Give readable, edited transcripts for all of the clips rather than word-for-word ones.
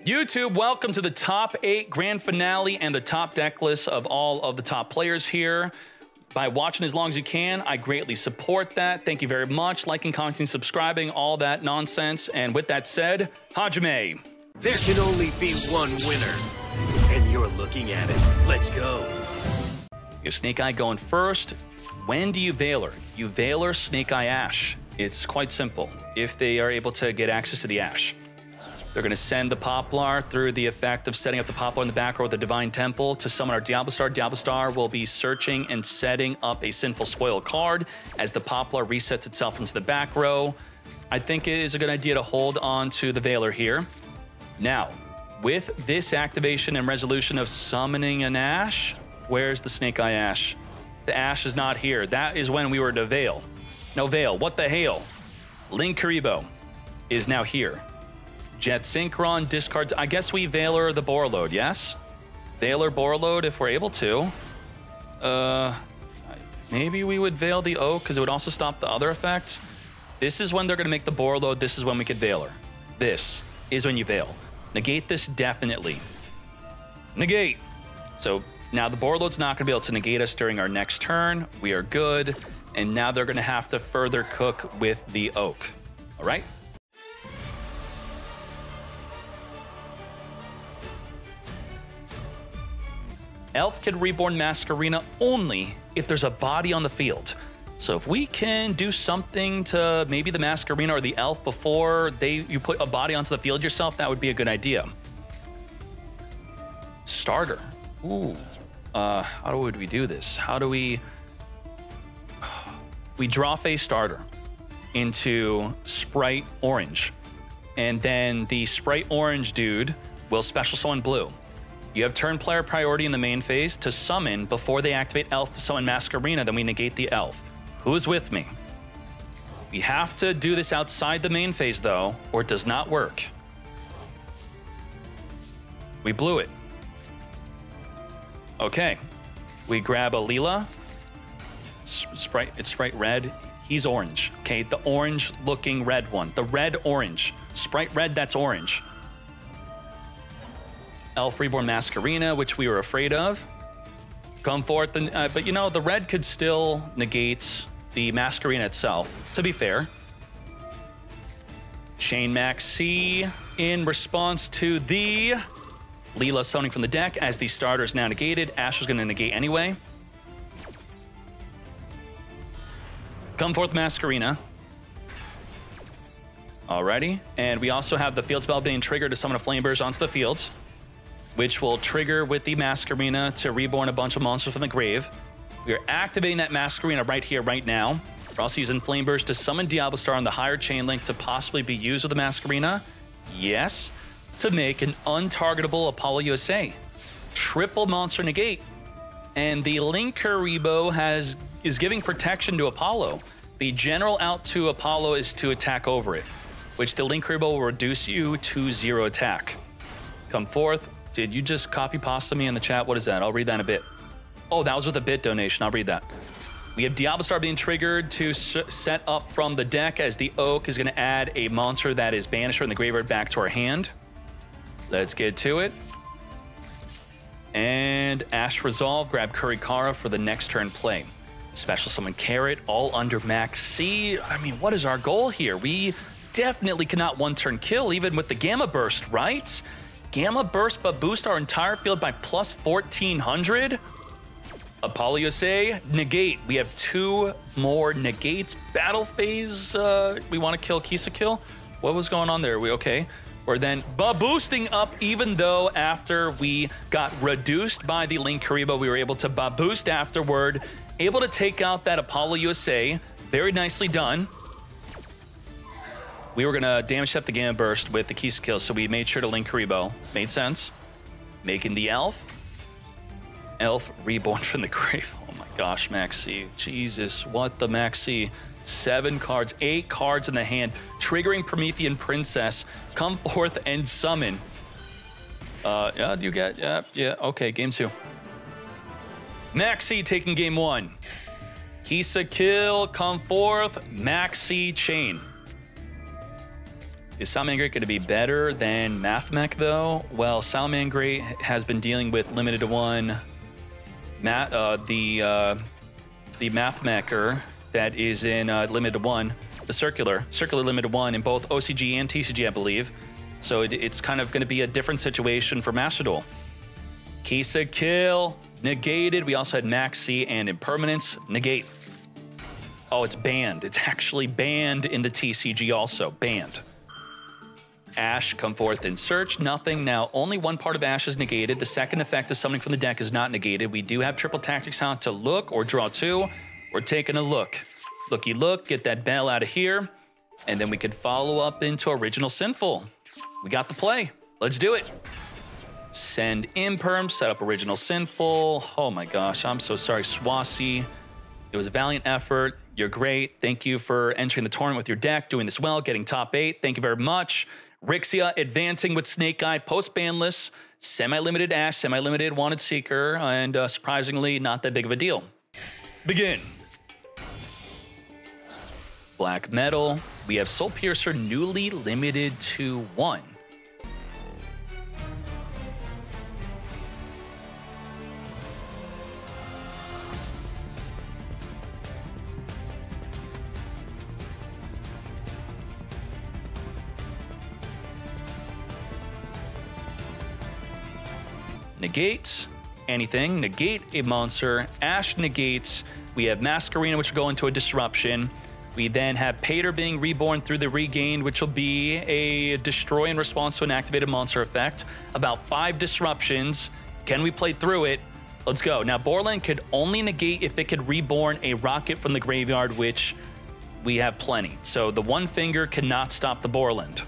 YouTube, welcome to the top 8 grand finale and the top deck list of all of the top players here. By watching as long as you can, I greatly support that. Thank you very much. Liking, commenting, subscribing, all that nonsense. And with that said, Hajime. There can only be one winner, and you're looking at it. Let's go. You have Snake Eye going first. When do you Veiler? You Veiler Snake Eye Ash. It's quite simple. If they are able to get access to the Ash. They're going to send the Poplar through the effect of setting up the Poplar in the back row of the Divine Temple to summon our Diablo Star. Diablo Star will be searching and setting up a Sinful Spoil card as the Poplar resets itself into the back row. I think it is a good idea to hold on to the Veiler here. Now, with this activation and resolution of summoning an Ash, where's the Snake Eye Ash? The Ash is not here. That is when we were to Veil. No Veil, what the hail? Linkuriboh is now here. Jet Synchron discards. I guess we Veiler the Borreload, yes? Veiler Borreload if we're able to. Maybe we would Veil the Oak because it would also stop the other effect. This is when they're going to make the Borreload. This is when we could Veiler. This is when you Veil. Negate this definitely. Negate. So now the Borreload's not going to be able to negate us during our next turn. We are good. And now they're going to have to further cook with the Oak. All right? Elf can reborn Masquerena only if there's a body on the field. So if we can do something to maybe the Masquerena or the Elf before you put a body onto the field yourself, that would be a good idea. Starter. Ooh. How would we do this? How do we... We draw face starter into Spright Orange. And then the Spright Orange dude will special summon blue. You have turn player priority in the main phase to summon before they activate Elf to summon Masquerena, then we negate the Elf. Who's with me? We have to do this outside the main phase though, or it does not work. We blew it. Okay, we grab a Leela. It's Spright Red. He's orange. Okay, the orange looking red one. The red orange. Spright Red, that's orange. Elf Reborn Masquerena, which we were afraid of. Come forth, but you know, the red could still negate the Masquerena itself, to be fair. Chain Max C in response to the Leela summoning from the deck as the starter is now negated. Ash is going to negate anyway. Come forth Masquerena. Alrighty, and we also have the field spell being triggered to summon a Flame Burst onto the field, which will trigger with the Masquerena to reborn a bunch of monsters from the grave. We are activating that Masquerena right here, right now. We're also using Flame Burst to summon Diablo Star on the higher chain link to possibly be used with the Masquerena. Yes, to make an untargetable Apollo USA. Triple monster negate. And the Linkuriboh is giving protection to Apollo. The general out to Apollo is to attack over it, which the Linkuriboh will reduce you to 0 attack. Come forth. Did you just copy pasta me in the chat? What is that? I'll read that in a bit. Oh, that was with a bit donation. I'll read that. We have Diablo Star being triggered to set up from the deck as the Oak is going to add a monster that is Banisher in the graveyard back to our hand. Let's get to it. And Ash Resolve, grab Kurikara for the next turn play. Special summon Carrot, all under Max C. I mean, what is our goal here? We definitely cannot one-turn kill even with the Gamma Burst, right? Gamma Burst, but boost our entire field by plus 1,400. Apollo USA, negate. We have 2 more negates. Battle phase, we want to kill Kisa kill. What was going on there? We okay? Or then boosting up, even though after we got reduced by the Linkuriboh, we were able to boost afterward. Able to take out that Apollo USA. Very nicely done. We were going to damage up the Gamma Burst with the Kisa kill, so we made sure to Linkuriboh. Made sense. Making the Elf. Elf reborn from the grave. Oh my gosh, Maxi. Jesus, what the Maxi. 7 cards, 8 cards in the hand. Triggering Promethean Princess. Come forth and summon. Yeah, you get, yeah, okay, game 2. Maxi taking game 1. Kisa kill, come forth, Maxi chain. Is Salamangreat going to be better than Mathmech, though? Well, Salamangreat has been dealing with limited to one. The Mathmecher that is in limited to one, the circular limited to one in both OCG and TCG, I believe. So it's kind of going to be a different situation for Master Duel. Kisa kill, negated. We also had Maxi and Impermanence, negate. Oh, it's banned. It's actually banned in the TCG also, banned. Ash, come forth and search, nothing. Now, only one part of Ash is negated. The second effect of summoning from the deck is not negated. We do have triple tactics out to look or draw two. We're taking a look. Looky look, get that bell out of here. And then we could follow up into Original Sinful. We got the play. Let's do it. Send Imperm, set up Original Sinful. Oh my gosh, I'm so sorry, Swasi. It was a valiant effort. You're great. Thank you for entering the tournament with your deck, doing this well, getting top 8. Thank you very much. Rixia advancing with Snake Eye, post-banless, semi-limited Ash, semi-limited Wanted Seeker, and surprisingly, not that big of a deal. Begin. Black Metal. We have Soul Piercer, newly limited to 1. Negate anything, negate a monster, Ash negates. We have Masquerena, which will go into a disruption. We then have Pater being reborn through the regain, which will be a destroy in response to an activated monster effect. About 5 disruptions. Can we play through it? Let's go. Now, Borland could only negate if it could reborn a rocket from the graveyard, which we have plenty. So the one finger cannot stop the Borland.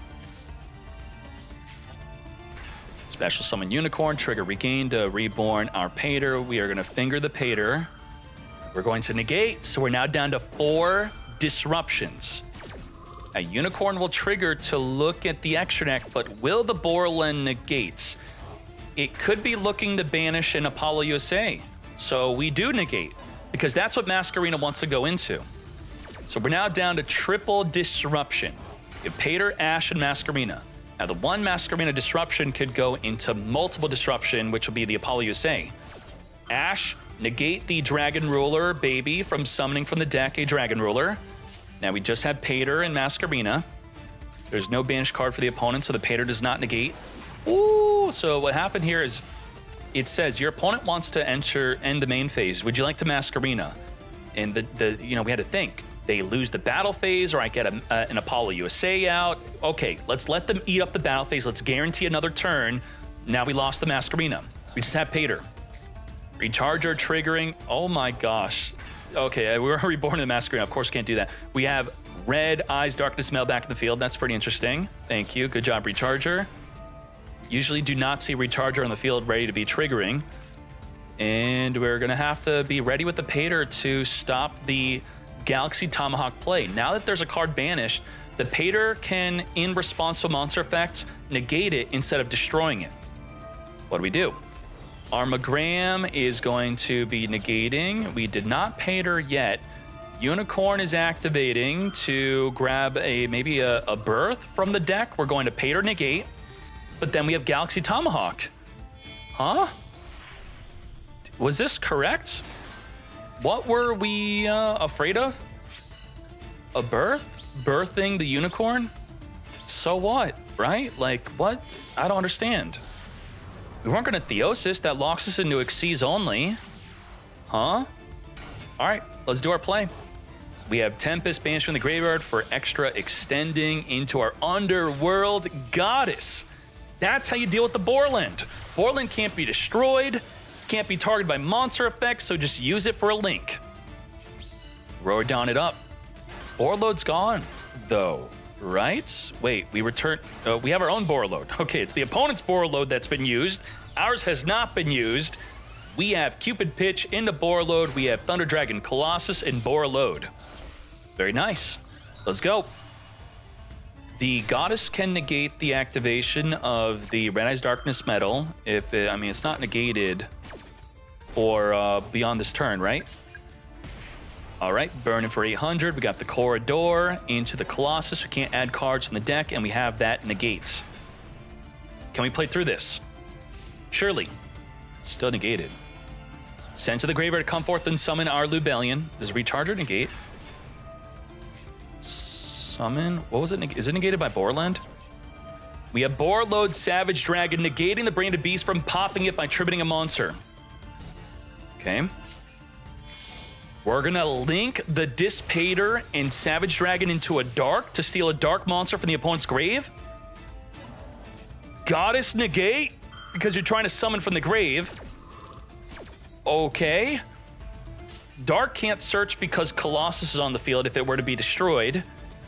Special summon Unicorn, trigger regain to reborn our Pater. We are going to finger the Pater. We're going to negate, so we're now down to 4 disruptions. A Unicorn will trigger to look at the extra deck, but will the Borland negate? It could be looking to banish an Apollo USA. So we do negate, because that's what Masquerena wants to go into. So we're now down to triple disruption. We have Pater, Ash, and Masquerena. Now, the one Masquerena disruption could go into multiple disruption, which will be the Apollo USA. Ash, negate the Dragon Ruler, baby, from summoning from the deck a Dragon Ruler. Now, we just have Pater and Masquerena. There's no banish card for the opponent, so the Pater does not negate. Ooh, so what happened here is it says your opponent wants to end the main phase. Would you like to Masquerena? And we had to think. They lose the battle phase, or I get an Apollo USA out. Okay, let's let them eat up the battle phase. Let's guarantee another turn. Now we lost the Masquerena. We just have Pater. Recharger triggering. Oh my gosh. Okay, we were reborn in the Masquerena. Of course, can't do that. We have Red Eyes, Darkness Smell back in the field. That's pretty interesting. Thank you. Good job, Recharger. Usually do not see Recharger on the field ready to be triggering. And we're going to have to be ready with the Pater to stop the Galaxy Tomahawk play. Now that there's a card banished, the Pater can, in response to a monster effect, negate it instead of destroying it. What do we do? Armagram is going to be negating. We did not Pater yet. Unicorn is activating to grab maybe a Birth from the deck. We're going to Pater negate, but then we have Galaxy Tomahawk. Huh? Was this correct? What were we afraid of? A Birth? Birthing the Unicorn? So what, right? Like, what? I don't understand. We weren't going to Theosis. That locks us into Xyz only. Huh? All right, let's do our play. We have Tempest banished from the graveyard for extra extending into our Underworld Goddess. That's how you deal with the Borland. Borland can't be destroyed. Can't be targeted by monster effects, so just use it for a link. Roar down it up. Borload's gone, though, right? Wait, we return. We have our own Borload. Okay, it's the opponent's Borload that's been used. Ours has not been used. We have Cupid Pitch into Borload. We have Thunder Dragon Colossus and Borload. Very nice. Let's go. The Goddess can negate the activation of the Red Eyes Darkness Metal if it's not negated or beyond this turn, right? All right, burning for 800. We got the Corridor into the Colossus. We can't add cards in the deck, and we have that negate. Can we play through this? Surely. Still negated. Send to the graveyard to come forth and summon our Lubellion. Does Recharger negate? Summon? What was it? Is it negated by Borland? We have Borload Savage Dragon negating the Branded Beast from popping it by tributing a monster. Okay. We're gonna link the Dissipator and Savage Dragon into a Dark to steal a Dark monster from the opponent's grave. Goddess negate because you're trying to summon from the grave. Okay. Dark can't search because Colossus is on the field if it were to be destroyed.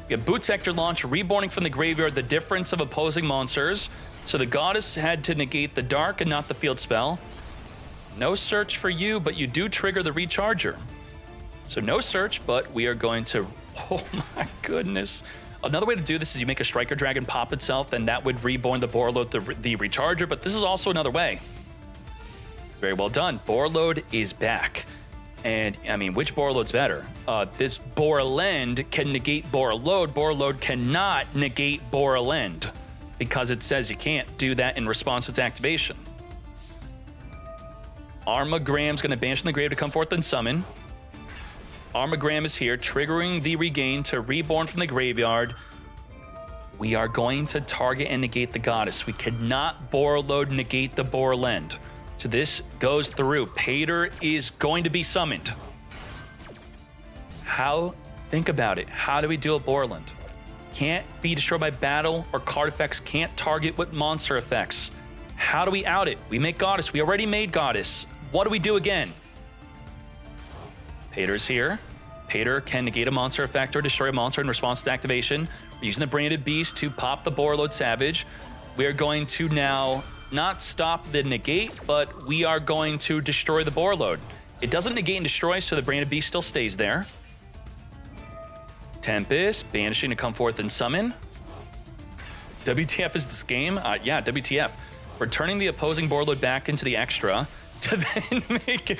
We have Boot Sector launch, reborning from the graveyard, the difference of opposing monsters. So the Goddess had to negate the Dark and not the field spell. No search for you, but you do trigger the Recharger. So no search, but we are going to... Oh my goodness. Another way to do this is you make a Striker Dragon pop itself, then that would reborn the Borload, the Recharger, but this is also another way. Very well done. Borload is back. And, I mean, which Borload's better? This Borlend can negate Borload. Borload cannot negate Borlend because it says you can't do that in response to its activation. Armagram's going to banish from the grave to come forth and summon. Armagram is here, triggering the regain to reborn from the graveyard. We are going to target and negate the Goddess. We cannot Borload negate the Borlend. So this goes through. Pater is going to be summoned. How? Think about it. How do we deal with Borland? Can't be destroyed by battle or card effects. Can't target with monster effects. How do we out it? We make Goddess. We already made Goddess. What do we do again? Pater's here. Pater can negate a monster effect or destroy a monster in response to activation. We're using the Branded Beast to pop the Borload Savage. We are going to now not stop the negate, but we are going to destroy the Borload. It doesn't negate and destroy, so the Branded Beast still stays there. Tempest, banishing to come forth and summon. WTF is this game? Yeah, WTF. Returning the opposing Borload back into the extra to then make...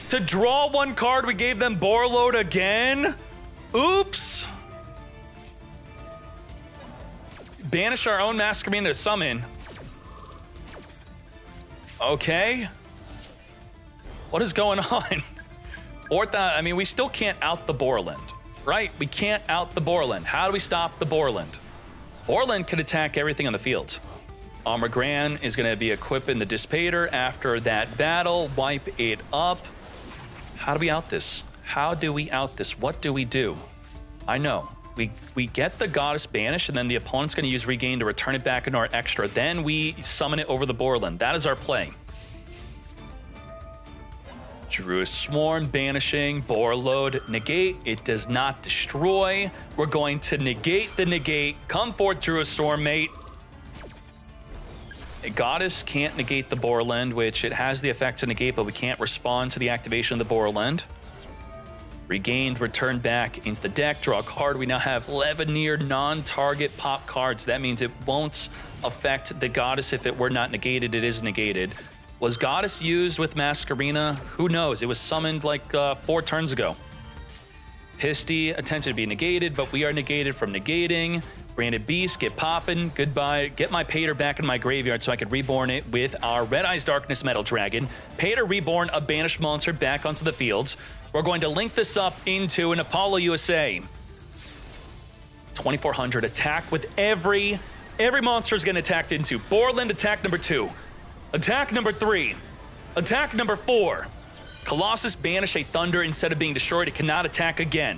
To draw one card, we gave them Borload again? Oops. Banish our own Masquerade to summon. Okay. What is going on? I mean, we still can't out the Borland, right? We can't out the Borland. How do we stop the Borland? Borland can attack everything on the field. Armagran is going to be equipping the Dissipator after that battle. Wipe it up. How do we out this? How do we out this? What do we do? I know. We get the Goddess banished, and then the opponent's going to use Regain to return it back into our extra. Then we summon it over the Borland. That is our play. Druid Swarm banishing, Borload negate. It does not destroy. We're going to negate the negate. Come forth, Druid Storm, mate. A Goddess can't negate the Borland, which it has the effect to negate, but we can't respond to the activation of the Borland. Regained, return back into the deck, draw a card. We now have 11 near non-target pop cards. That means it won't affect the Goddess if it were not negated. It is negated. Was Goddess used with Masquerina? Who knows? It was summoned like 4 turns ago. Pisty attempted to be negated, but we are negated from negating. Branded Beast, get poppin', goodbye. Get my Pater back in my graveyard so I could reborn it with our Red Eyes Darkness Metal Dragon. Pater reborn a banished monster back onto the field. We're going to link this up into an Apollo USA. 2400 attack with every monster is getting attacked into. Borland attack number 2. Attack number 3. Attack number 4. Colossus banish a Thunder instead of being destroyed. It cannot attack again.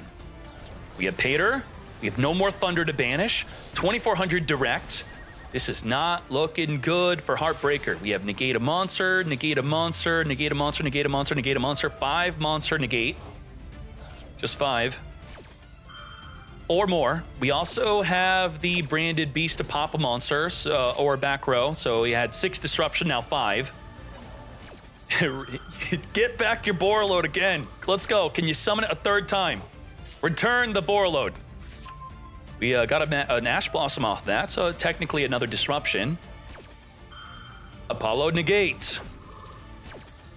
We have Pater. We have no more Thunder to banish. 2400 direct. This is not looking good for Heartbreaker. We have negate a monster, negate a monster, negate a monster, negate a monster, negate a monster. 5 monster negate. Just 5. Or more. We also have the Branded Beast to pop a monster, or back row. So we had 6 disruption, now 5. Get back your Borload again. Let's go. Can you summon it a 3rd time? Return the Borload. We got an Ash Blossom off that, so technically another disruption. Apollo negate.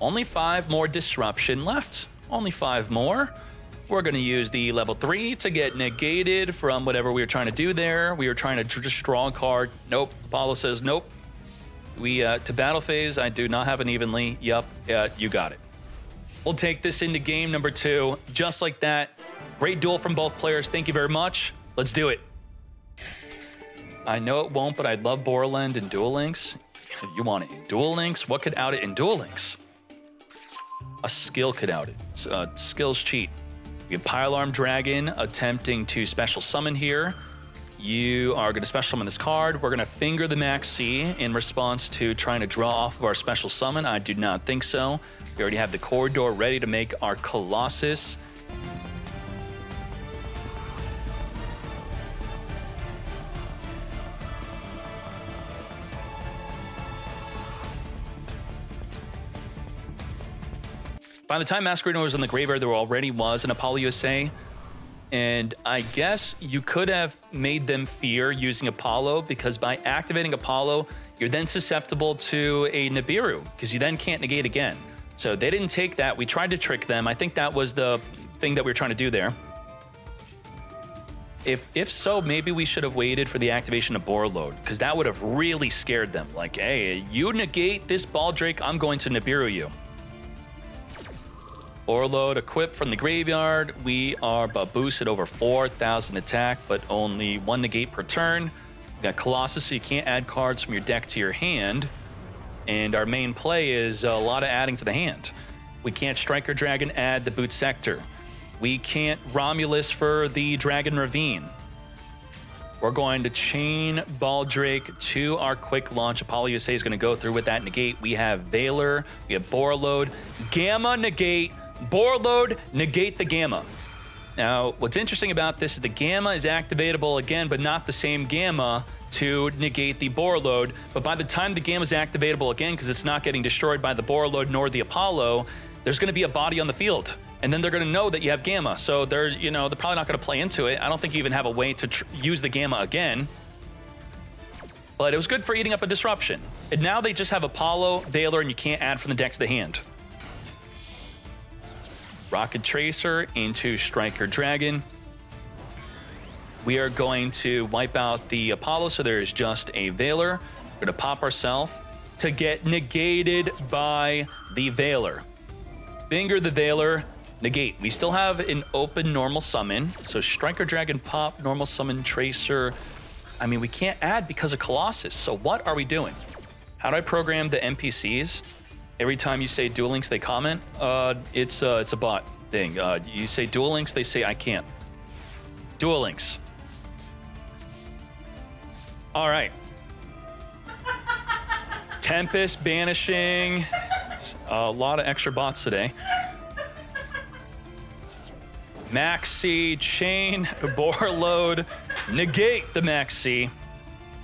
Only 5 more disruption left. Only 5 more. We're going to use the level 3 to get negated from whatever we were trying to do there. We were trying to just draw a card. Nope. Apollo says nope. We, to battle phase, I do not have an evenly. Yup, you got it. We'll take this into game number 2, just like that. Great duel from both players. Thank you very much. Let's do it. I know it won't, but I love Borland and Duel Links. You want it in Duel Links? What could out it in Duel Links? A skill could out it. Skills cheat. We have Pile Arm Dragon attempting to special summon here. You are going to special summon this card. We're going to finger the Max C in response to trying to draw off of our special summon. I do not think so. We already have the corridor ready to make our Colossus. By the time Masquerade was in the graveyard, there already was an Apollo USA. And I guess you could have made them fear using Apollo, because by activating Apollo, you're then susceptible to a Nibiru, because you then can't negate again. So they didn't take that. We tried to trick them. I think that was the thing that we were trying to do there. If so, maybe we should have waited for the activation of Borload, because that would have really scared them. Like, hey, you negate this Baldrake, I'm going to Nibiru you. Borload equipped from the graveyard. We are boosted over 4,000 attack, but only 1 negate per turn. We got Colossus, so you can't add cards from your deck to your hand. And our main play is a lot of adding to the hand. We can't Striker Dragon add the Boot Sector. We can't Romulus for the Dragon Ravine. We're going to chain Baldrake to our quick launch. Apollo USA is going to go through with that negate. We have Valor, we have Borload, Gamma negate, Borload, negate the Gamma. Now, what's interesting about this is the Gamma is activatable again, but not the same Gamma to negate the Borload. But by the time the Gamma is activatable again, because it's not getting destroyed by the Borload nor the Apollo, there's going to be a body on the field. And then they're going to know that you have Gamma. So they're probably not going to play into it. I don't think you even have a way to use the Gamma again. But it was good for eating up a disruption. And now they just have Apollo, Valor, and you can't add from the deck to the hand. Rocket Tracer into Striker Dragon. We are going to wipe out the Apollo, so there is just a Valor. We're going to pop ourselves to get negated by the Valor. Finger the Valor, negate. We still have an open normal summon, so Striker Dragon pop, normal summon Tracer. I mean, we can't add because of Colossus, so what are we doing? How do I program the NPCs? Every time you say Duel Links, they comment. It's a bot thing. You say Duel Links, they say I can't. Duel Links. All right. Tempest banishing. A lot of extra bots today. Maxi, chain, Borload, negate the Maxi.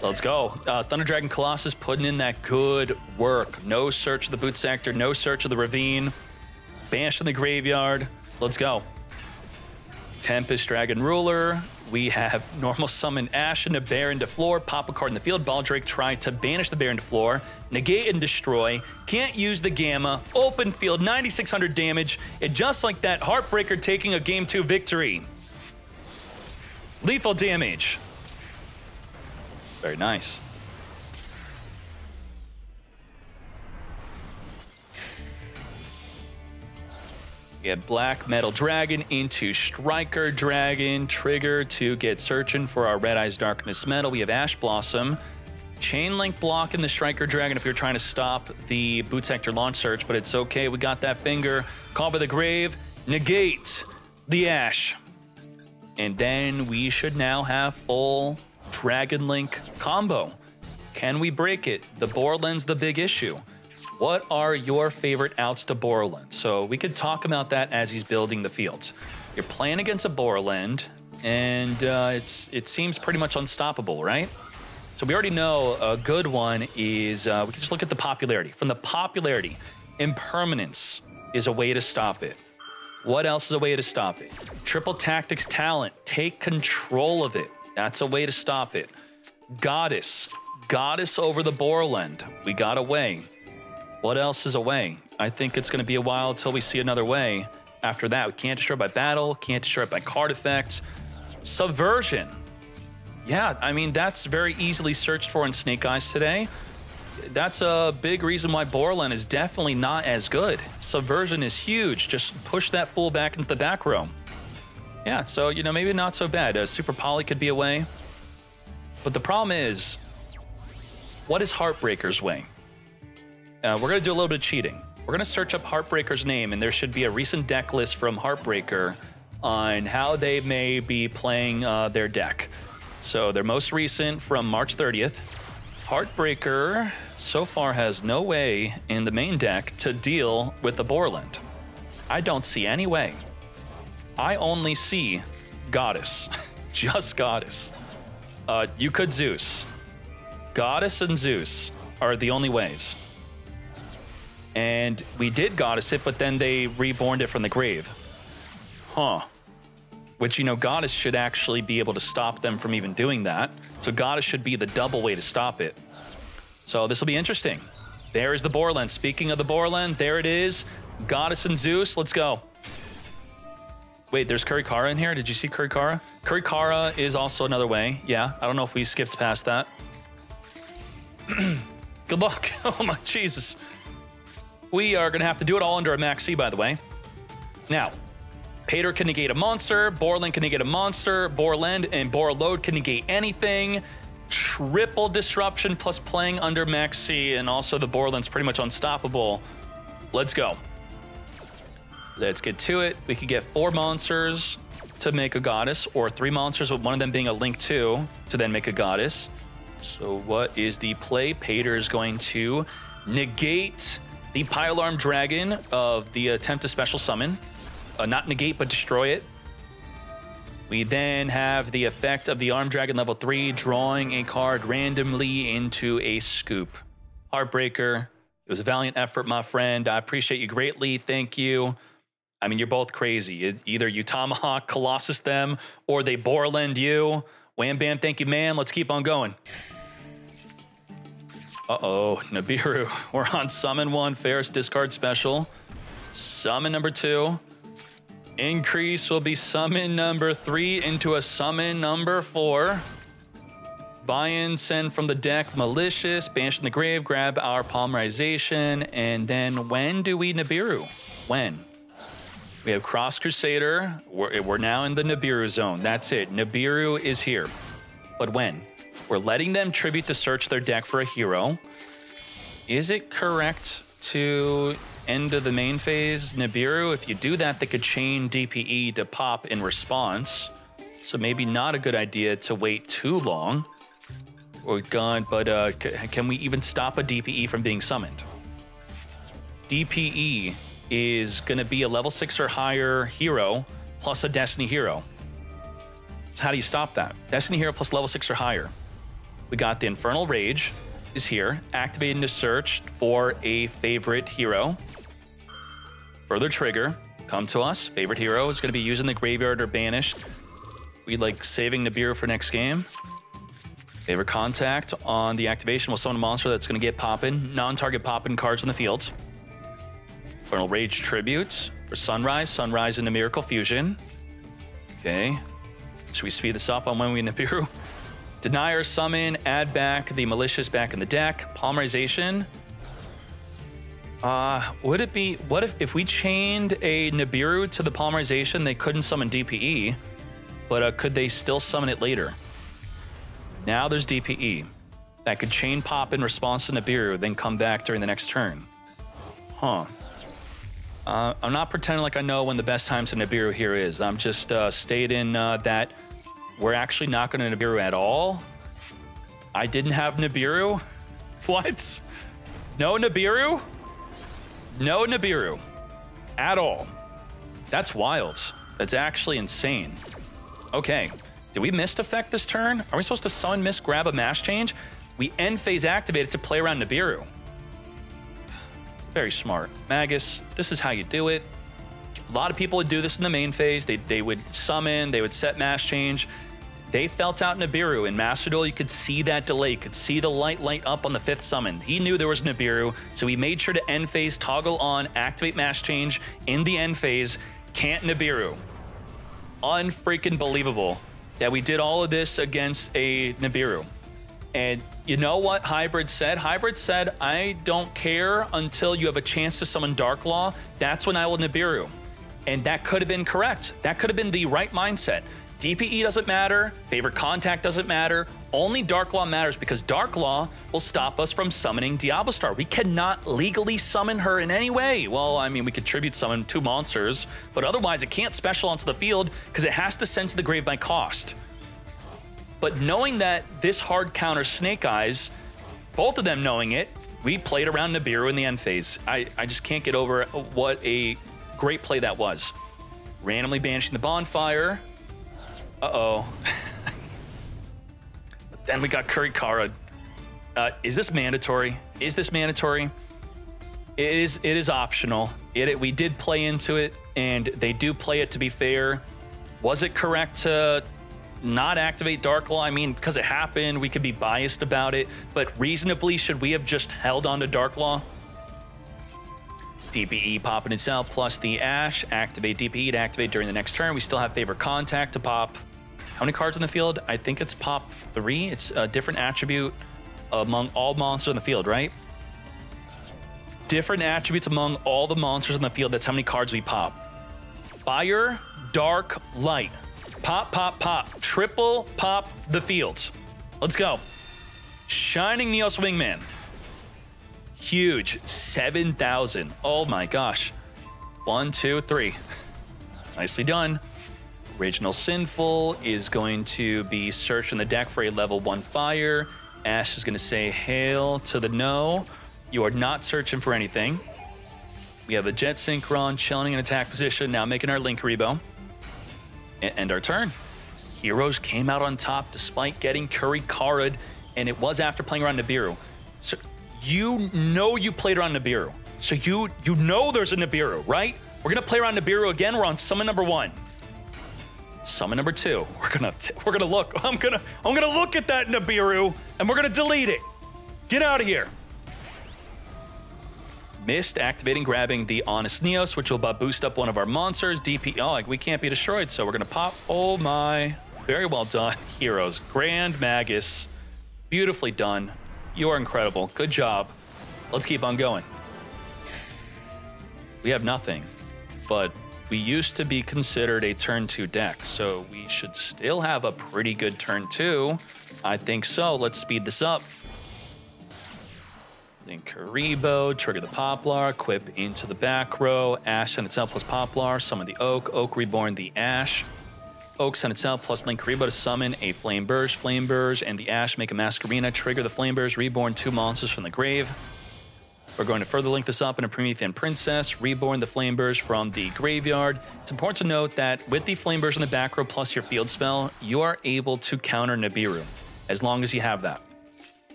Let's go. Thunder Dragon Colossus putting in that good work. No search of the Boot Sector, no search of the Ravine. Banished in the graveyard. Let's go. Tempest Dragon Ruler. We have normal summon Ashen, a Baron to floor, pop a card in the field. Baldrake tried to banish the Baron to floor, negate and destroy. Can't use the Gamma. Open field, 9,600 damage. And just like that, Heartbreaker taking a Game 2 victory. Lethal damage. Very nice. We have Black Metal Dragon into Striker Dragon. Trigger to get searching for our Red Eyes Darkness Metal. We have Ash Blossom. Chain Link block in the Striker Dragon if you're trying to stop the Boot Sector launch search, but it's okay. We got that finger. Call by the Grave. Negate the Ash. And then we should now have full Dragon Link combo. Can we break it? The Borland's the big issue. What are your favorite outs to Borland? So we could talk about that as he's building the fields. You're playing against a Borland, and it seems pretty much unstoppable, right? So we already know a good one is, we can just look at the popularity. From the popularity, Impermanence is a way to stop it. What else is a way to stop it? Triple Tactics Talent, take control of it. That's a way to stop it. Goddess over the Borland. We got a way. What else is a way? I think it's going to be a while until we see another way. After that, we can't destroy it by battle, can't destroy it by card effect. Subversion. Yeah, I mean, that's very easily searched for in Snake Eyes today. That's a big reason why Borland is definitely not as good. Subversion is huge. Just push that fool back into the back row. Yeah, so, you know, maybe not so bad. Super Poly could be a way. But the problem is, what is Heartbreaker's way? We're going to do a little bit of cheating. We're going to search up Heartbreaker's name, and there should be a recent deck list from Heartbreaker on how they may be playing their deck. So their most recent from March 30th. Heartbreaker so far has no way in the main deck to deal with the Borland. I don't see any way. I only see Goddess. Just Goddess. You could Zeus. Goddess and Zeus are the only ways. And we did Goddess it, but then they reborned it from the grave. Huh. Which, you know, Goddess should actually be able to stop them from even doing that. So Goddess should be the double way to stop it. So this will be interesting. There is the Borland. Speaking of the Borland, there it is. Goddess and Zeus, let's go. Wait, there's Kurikara in here? Did you see Kurikara? Kurikara is also another way. Yeah, I don't know if we skipped past that. Good luck. Oh my Jesus. We are going to have to do it all under a Max C, by the way. Now, Pater can negate a monster, Borland can negate a monster, Borland and Borload can negate anything. Triple disruption plus playing under Max C, and also the Borland's pretty much unstoppable. Let's go. Let's get to it. We could get 4 monsters to make a Goddess, or 3 monsters with one of them being a Link 2 to then make a Goddess. So what is the play? Pater is going to negate the Pile Arm Dragon of the attempt to special summon. Not negate, but destroy it. We then have the effect of the Arm Dragon level 3, drawing a card randomly into a scoop. Heartbreaker, it was a valiant effort, my friend. I appreciate you greatly. Thank you. I mean, you're both crazy. Either you Tomahawk Colossus them, or they Borland you. Wham bam, thank you, man. Let's keep on going. Uh-oh, Nibiru. We're on Summon 1, Ferris discard special. Summon number 2. Increase will be Summon number 3 into a Summon number 4. Buy in, send from the deck, Malicious, banish in the grave, grab our Polymerization, and then when do we Nibiru? When? We have Cross Crusader. We're now in the Nibiru zone. That's it. Nibiru is here. But when? We're letting them tribute to search their deck for a hero. Is it correct to end of the main phase Nibiru? If you do that, they could chain DPE to pop in response. So maybe not a good idea to wait too long. Oh God, but can we even stop a DPE from being summoned? DPE is going to be a level 6 or higher hero plus a Destiny hero. So how do you stop that? Destiny hero plus level 6 or higher. We got the Infernal Rage is here, activating to search for a favorite hero. Further trigger, come to us. Favorite hero is going to be using the graveyard or banished. We like saving Nibiru for next game. Favorite contact on the activation will summon a monster that's going to get poppin', non-target poppin' cards in the field. Infernal Rage Tribute for Sunrise. Sunrise into Miracle Fusion. Okay. Should we speed this up on when we Nibiru? Denier Summon, add back the Malicious back in the deck. Polymerization. Would it be, what if we chained a Nibiru to the Polymerization, they couldn't summon DPE, but could they still summon it later? Now there's DPE. That could chain pop in response to Nibiru, then come back during the next turn. Huh. I'm not pretending like I know when the best time to Nibiru here is. I'm just stating that we're actually not going to Nibiru at all. I didn't have Nibiru? What? No Nibiru? No Nibiru. At all. That's wild. That's actually insane. Okay. Did we missed effect this turn? Are we supposed to summon, miss, grab a mash change? We end phase activated to play around Nibiru. Very smart. Magus, this is how you do it. A lot of people would do this in the main phase. They would summon, they would set mash change. They felt out Nibiru. In Master Duel, you could see that delay. You could see the light up on the 5th summon. He knew there was Nibiru, so he made sure to end phase, toggle on, activate mash change in the end phase, Can't Nibiru. Unfreaking believable that we did all of this against a Nibiru. And you know what Hybrid said? Hybrid said, I don't care until you have a chance to summon Dark Law. That's when I will Nibiru. And that could have been correct. That could have been the right mindset. DPE doesn't matter. Favorite Contact doesn't matter. Only Dark Law matters because Dark Law will stop us from summoning Diablo Star. We cannot legally summon her in any way. Well, I mean, we could tribute summon 2 monsters, but otherwise it can't special onto the field because it has to send to the grave by cost. But knowing that this hard counters Snake Eyes, both of them knowing it, we played around Nibiru in the end phase. I just can't get over what a great play that was. Randomly banishing the bonfire. Uh-oh. But then we got Kurikara. Is this mandatory? Is this mandatory? It is optional. We did play into it, and they do play it to be fair. Was it correct to not activate Dark Law? I mean, because it happened, we could be biased about it, but reasonably, should we have just held on to Dark Law? DPE popping itself plus the Ash. Activate DPE to activate during the next turn. We still have Favorite Contact to pop. How many cards in the field? I think it's pop 3. It's a different attribute among all monsters in the field, right? Different attributes among all the monsters in the field. That's how many cards we pop. Fire, Dark, Light. Pop, pop, pop. Triple pop the fields. Let's go. Shining Neos Wingman. Huge. 7,000. Oh my gosh. 1, 2, 3. Nicely done. Original Sinful is going to be searching the deck for a level 1 fire. Ash is going to say, hail to the no. You are not searching for anything. We have a Jet Synchron chilling in attack position, now making our Link Rebo. End our turn. Heroes came out on top despite getting Kurikara, and it was after playing around Nibiru. So you know you played around Nibiru. So you know there's a Nibiru, right? We're gonna play around Nibiru again. We're on summon number 1. Summon number 2. We're gonna look. I'm gonna look at that Nibiru and we're gonna delete it. Get out of here. Missed activating, grabbing the Honest Neos, which will boost up one of our monsters. DP. Oh, like we can't be destroyed, so we're gonna pop. Oh my. Very well done, heroes. Grand Magus. Beautifully done. You are incredible. Good job. Let's keep on going. We have nothing, but we used to be considered a turn 2 deck, so we should still have a pretty good turn 2. I think so. Let's speed this up. Link Karibo, trigger the Poplar, equip into the back row. Ash on itself plus Poplar, summon the Oak. Oak reborn the Ash. Oak on itself plus Link Karibo to summon a Flame Burst, and the Ash make a Masquerena, trigger the Flame Burst, reborn 2 monsters from the grave. We're going to further link this up in a Promethean Princess, reborn the Flame Burst from the graveyard. It's important to note that with the Flame Burst in the back row plus your field spell, you are able to counter Nibiru, as long as you have that,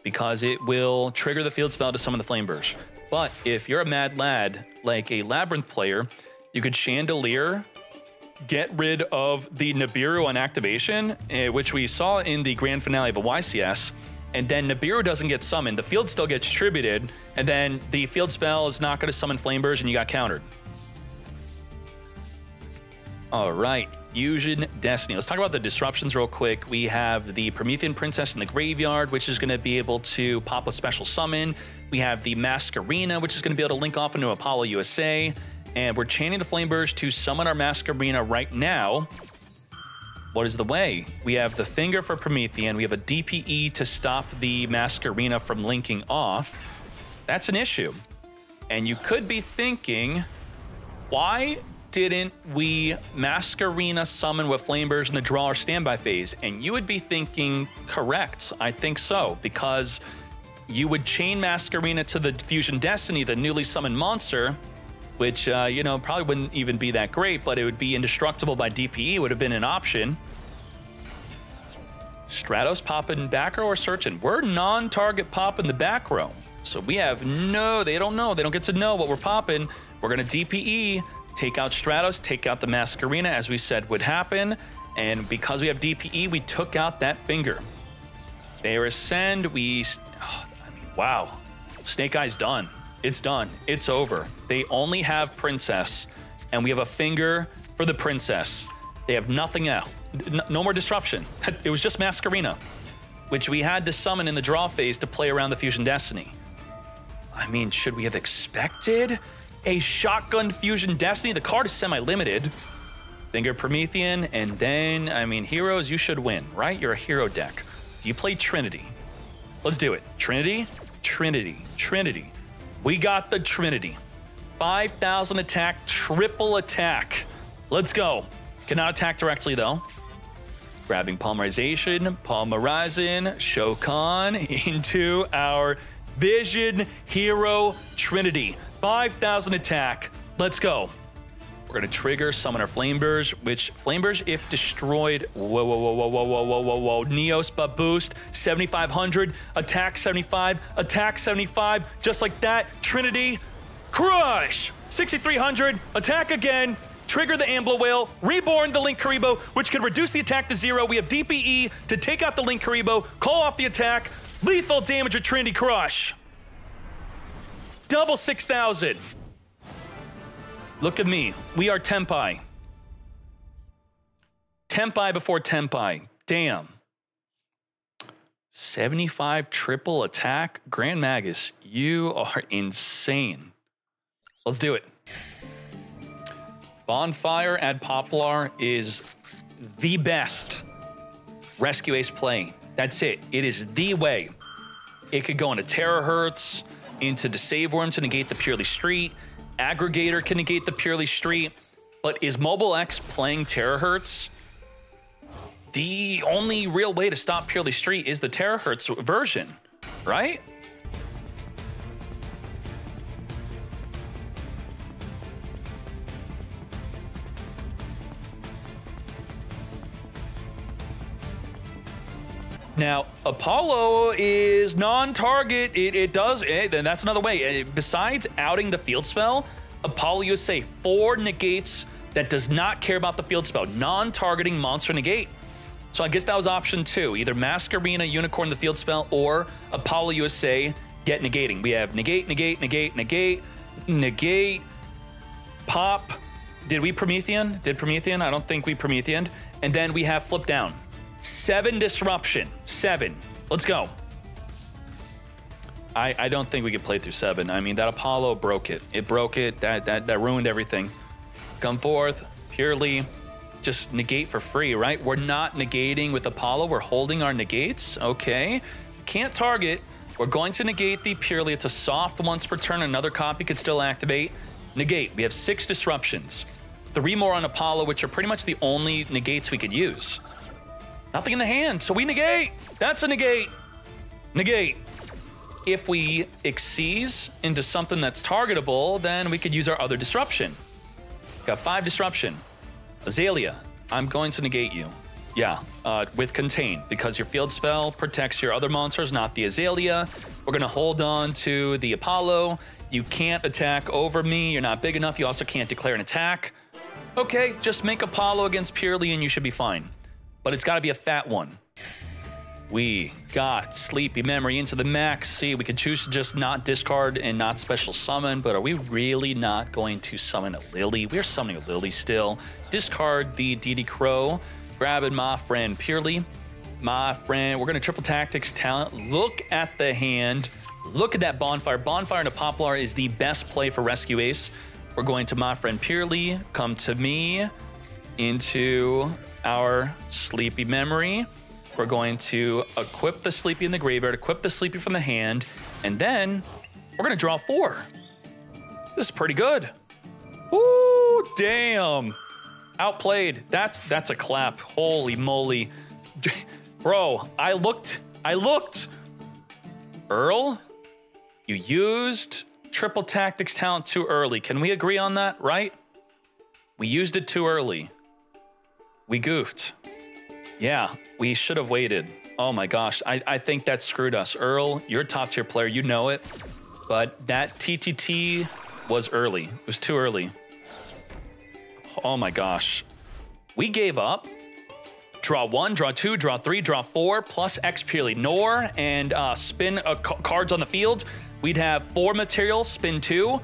because it will trigger the field spell to summon the Flame Burst. But if you're a mad lad, like a Labyrinth player, you could Chandelier, get rid of the Nibiru on activation, which we saw in the grand finale of a YCS, and then Nibiru doesn't get summoned, the field still gets tributed, and then the field spell is not going to summon Flame Burst and you got countered. All right, Fusion Destiny. Let's talk about the disruptions real quick. We have the Promethean Princess in the graveyard, which is going to be able to pop a special summon. We have the Masquerena, which is going to be able to link off into Apollo USA. And we're chanting the Flame Burst to summon our Masquerena right now. What is the way? We have the Finger for Promethean. We have a DPE to stop the Masquerena from linking off. That's an issue. And you could be thinking, why didn't we Masquerena summon with Flame Burst in the draw or standby phase? And you would be thinking, correct. I think so, because you would chain Masquerena to the Fusion Destiny, the newly summoned monster, which, you know, probably wouldn't even be that great, but it would be indestructible by DPE, would have been an option. Stratos popping back row or searching? We're non-target popping the back row. So we have no, they don't know, they don't get to know what we're popping. We're gonna DPE, take out Stratos, take out the Masquerena, as we said would happen. And because we have DPE, we took out that Finger. They ascend, I mean, wow. Snake Eyes done. It's done. It's over. They only have Princess, and we have a finger for the princess. They have nothing else. No more disruption. It was just Masquerena, which we had to summon in the draw phase to play around the Fusion Destiny. I mean, should we have expected a shotgun Fusion Destiny? The card is semi-limited. Finger Promethean, and then, I mean, heroes, you should win, right? You're a hero deck. Do you play Trinity? Let's do it. Trinity, Trinity, Trinity. We got the Trinity. 5,000 attack, triple attack. Let's go. Cannot attack directly, though. Grabbing Polymerization, Polymerizing, Shokan into our Vision Hero Trinity. 5,000 attack. Let's go. We're going to trigger Summon our Flamebirds, which Flamebirds, if destroyed, whoa. Neos, but boost, 7,500, attack 75, attack 75, just like that. Trinity, crush, 6,300, attack again. Trigger the Ambler Whale, reborn the Link Karibo, which can reduce the attack to 0. We have DPE to take out the Link Karibo, call off the attack, lethal damage with Trinity Crush. Double 6,000. Look at me. We are Tempai. Tempai before Tempai. Damn. 75 triple attack? Grand Magus, you are insane. Let's do it. Bonfire Ad Poplar is the best Rescue Ace play. That's it. It is the way. It could go into Terahertz, into Deceive Worm to negate the Purrely Street. Aggregator can negate the Purrely Street. But is Mobile X playing Terahertz? The only real way to stop Purrely Street is the Terahertz version, right? Now, Apollo is non-target. It does, and that's another way. Besides outing the field spell, Apollo USA 4 negates that does not care about the field spell. Non-targeting monster negate. So I guess that was option 2. Either Masquerena, Unicorn the field spell, or Apollo USA get negating. We have negate, negate, negate, negate, negate, pop. Did we Promethean? Did Promethean? I don't think we Promethean. And then we have flip down. 7 disruption. 7. Let's go. I don't think we could play through 7. I mean, that Apollo broke it. It broke it. That ruined everything. Come forth. Purrely. Just negate for free, right? We're not negating with Apollo. We're holding our negates. Okay. Can't target. We're going to negate the Purrely. It's a soft once per turn. Another copy could still activate. Negate. We have 6 disruptions. 3 more on Apollo, which are pretty much the only negates we could use. Nothing in the hand, so we negate. That's a negate. Negate. If we exceed into something that's targetable, then we could use our other disruption. Got 5 disruption. Azalea, I'm going to negate you. Yeah, with Contain, because your field spell protects your other monsters, not the Azalea. We're gonna hold on to the Apollo. You can't attack over me. You're not big enough. You also can't declare an attack. Okay, just make Apollo against Purrely and you should be fine. But it's got to be a fat one. We got Sleepy Memory into the max. See, we could choose to just not discard and not special summon, but are we really not going to summon a Lily? We're summoning a Lily still. Discard the DD Crow. Grabbing my friend Purrely. My friend, we're going to triple tactics talent. Look at the hand. Look at that Bonfire. Bonfire into Poplar is the best play for Rescue Ace. We're going to my friend Purrely. Come to me. Into our Sleepy Memory. We're going to equip the Sleepy in the graveyard, equip the Sleepy from the hand, and then we're gonna draw 4. This is pretty good. Ooh, damn. Outplayed. That's a clap. Holy moly. Bro, I looked. Earl, you used triple tactics talent too early. Can we agree on that, right? We used it too early. We goofed. Yeah, we should have waited. Oh my gosh, I think that screwed us. Earl, you're a top tier player, you know it. But that TTT was early. It was too early. Oh my gosh. We gave up. Draw 1, draw 2, draw 3, draw 4, plus X Purrely. Nor and spin cards on the field. We'd have 4 materials, spin 2.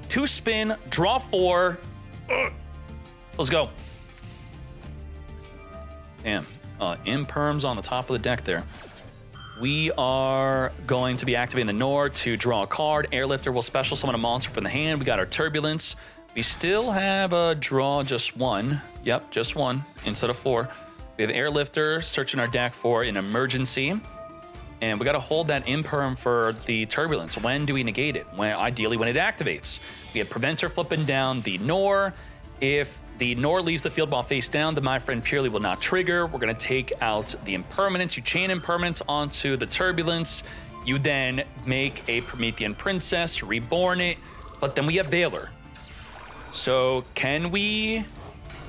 2 spin, draw 4. Let's go. Damn. Imperms on the top of the deck there. We are going to be activating the Nor to draw a card. Airlifter will special summon a monster from the hand. We got our Turbulence. We still have a draw just one. Yep, just one instead of 4. We have Airlifter searching our deck for an emergency. And we got to hold that Imperm for the Turbulence. When do we negate it? Ideally when it activates. We have Preventer flipping down the Nor. If the Nor leaves the field while face down, then my friend Purrely will not trigger. We're going to take out the Impermanence. You chain Impermanence onto the Turbulence. You then make a Promethean Princess, reborn it, but then we have Valor. So can we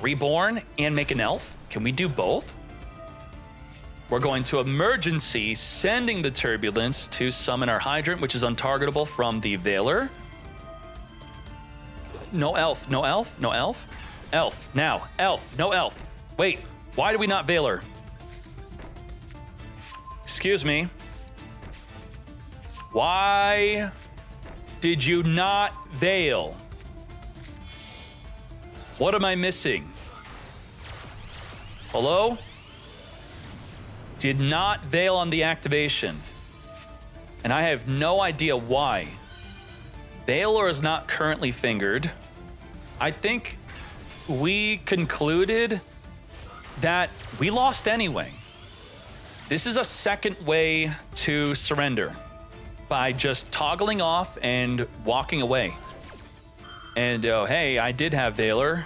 reborn and make an elf? Can we do both? We're going to emergency, sending the Turbulence to summon our Hydrant, which is untargetable from the Valor. No elf, no elf, no elf. Elf, now, elf, no elf. Wait, why do we not Valor? Excuse me. Why did you not Veil? What am I missing? Hello? Did not Veil on the activation. And I have no idea why. Valor is not currently fingered. I think we concluded that we lost anyway. This is a second way to surrender by just toggling off and walking away. And hey, I did have Valor.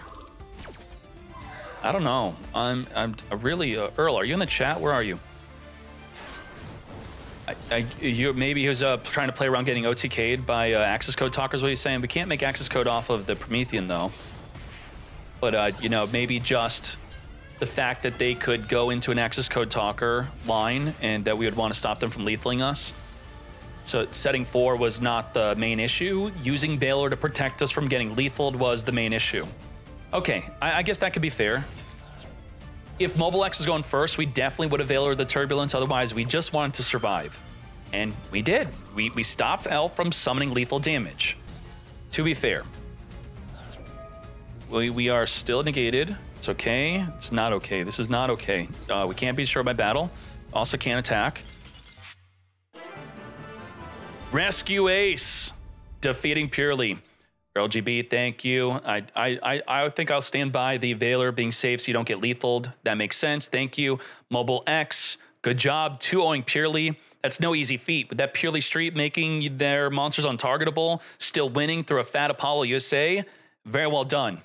I don't know. I'm really Earl. Are you in the chat? Where are you? Maybe he was trying to play around getting OTK'd by access code talkers. What he's saying? We can't make access code off of the Promethean though. But you know, maybe just the fact that they could go into an access code talker line and that we would want to stop them from lethaling us. So setting 4 was not the main issue. Using Valor to protect us from getting lethaled was the main issue. Okay, I guess that could be fair. If Mobile X was going first, we definitely would have Valored the Turbulence. Otherwise, we just wanted to survive. And we did. We stopped Elf from summoning lethal damage. To be fair. We are still negated. It's okay. It's not okay. This is not okay. We can't be destroyed by battle. Also can't attack. Rescue Ace. Defeating Purrely. LGB, thank you. I think I'll stand by the Valor being safe so you don't get lethaled. That makes sense. Thank you. Mobile X, good job. 2-0ing Purrely. That's no easy feat. With that Purrely street making their monsters untargetable, still winning through a fat Apollo USA, very well done.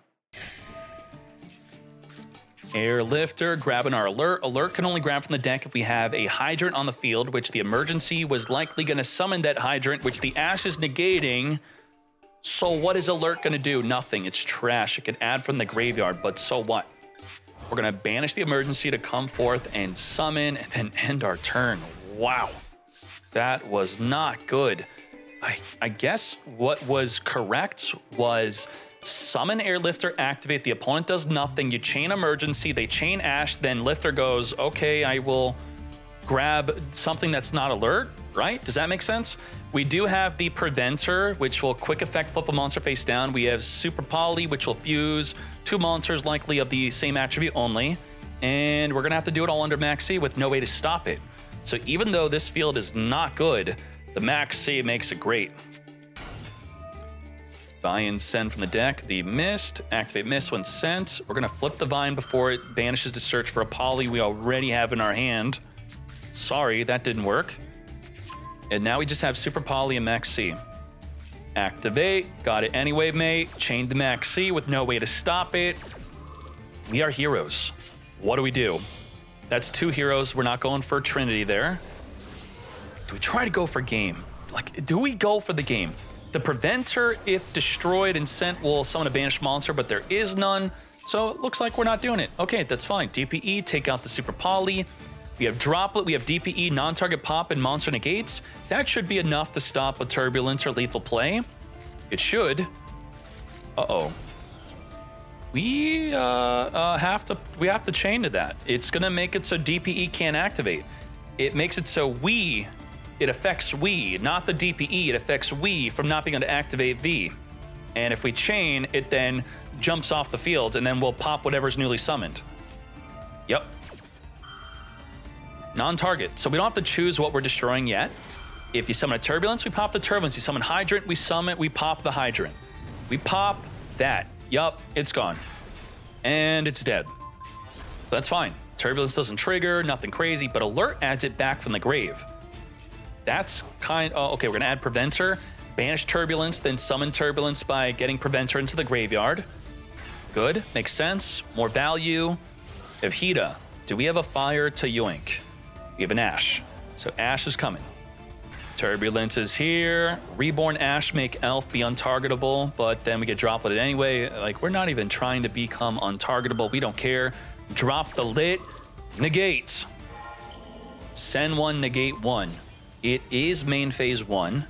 Airlifter, grabbing our Alert. Alert can only grab from the deck if we have a Hydrant on the field, which the emergency was likely going to summon that Hydrant, which the Ash is negating. So what is Alert going to do? Nothing. It's trash. It can add from the graveyard, but so what? We're going to banish the emergency to come forth and summon and then end our turn. Wow. That was not good. I guess what was correct was summon Airlifter, activate. The opponent does nothing. You chain emergency. They chain Ash. Then Lifter goes, okay, I will grab something that's not Alert, right? Does that make sense? We do have the Preventer, which will quick effect flip a monster face down. We have Super Poly, which will fuse 2 monsters likely of the same attribute only. And we're going to have to do it all under Max C with no way to stop it. So even though this field is not good, the Max C makes it great. Vine send from the deck. The Mist, activate Mist when sent. We're going to flip the Vine before it banishes to search for a Poly we already have in our hand. Sorry, that didn't work. And now we just have Super Poly and Max C. Activate. Got it anyway, mate. Chained the Max C with no way to stop it. We are heroes. What do we do? That's 2 heroes. We're not going for Trinity there. Do we try to go for game? Like, do we go for the game? The Preventer, if destroyed and sent, will summon a banished monster, but there is none. So it looks like we're not doing it. Okay, that's fine. DPE, take out the Super Poly. We have Droplet, we have DPE, non-target pop, and monster negates. That should be enough to stop a Turbulence or lethal play. It should. Uh-oh. We have to chain to that. It's gonna make it so DPE can't activate. It makes it so it affects we, not the DPE. It affects we from not being able to activate V. And if we chain, it then jumps off the field, and then we'll pop whatever's newly summoned. Yep. Non-target. So we don't have to choose what we're destroying yet. If you summon a Turbulence, we pop the Turbulence. You summon Hydrant, we pop the Hydrant. We pop that. Yup, it's gone. And it's dead. So that's fine. Turbulence doesn't trigger, nothing crazy, but Alert adds it back from the grave. That's okay, we're gonna add Preventer, banish Turbulence, then summon Turbulence by getting Preventer into the graveyard. Good, makes sense, more value. Evhida, do we have a fire to yoink? We have an Ash, so Ash is coming. Turbulence is here. Reborn Ash make Elf be untargetable, but then we get Droplet anyway. Like, we're not even trying to become untargetable. We don't care. Drop the lit. Negate. Send one, negate one. It is main phase 1.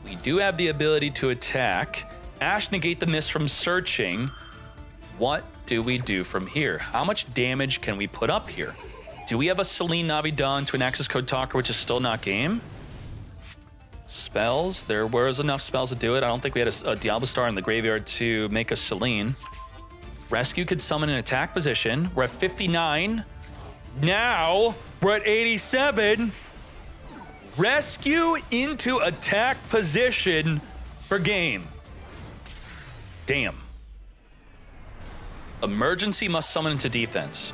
We do have the ability to attack. Ash negate the miss from searching. What do we do from here? How much damage can we put up here? Do we have a Selene Navi Dawn to an access code talker, which is still not game? Spells. There was enough spells to do it. I don't think we had a Diablo Star in the graveyard to make a Selene. Rescue could summon an attack position. We're at 59. Now we're at 87. Rescue into attack position for game. Damn. Emergency must summon into defense.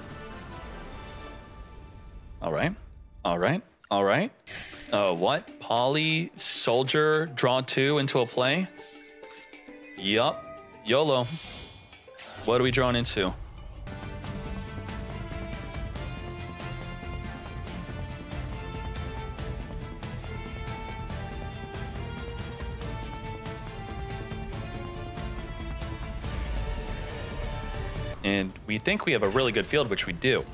All right. All right. All right. What? Poly, Soldier, draw 2 into a play? Yup. YOLO. What are we drawn into? And we think we have a really good field, which we do.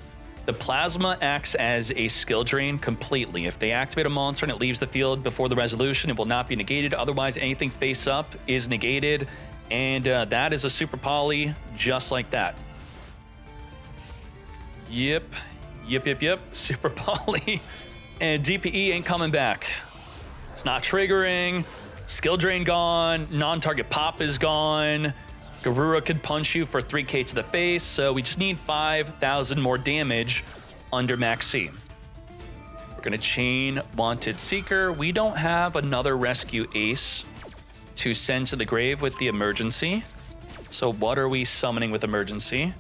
The Plasma acts as a skill drain completely. If they activate a monster and it leaves the field before the resolution, it will not be negated. Otherwise, anything face up is negated. And that is a super poly just like that. Yep. Super poly. And DPE ain't coming back. It's not triggering. Skill drain gone. Non-target pop is gone. Garura could punch you for 3k to the face, so we just need 5,000 more damage under Max C. We're gonna chain Wanted Seeker. We don't have another rescue ace to send to the grave with the emergency. So what are we summoning with emergency?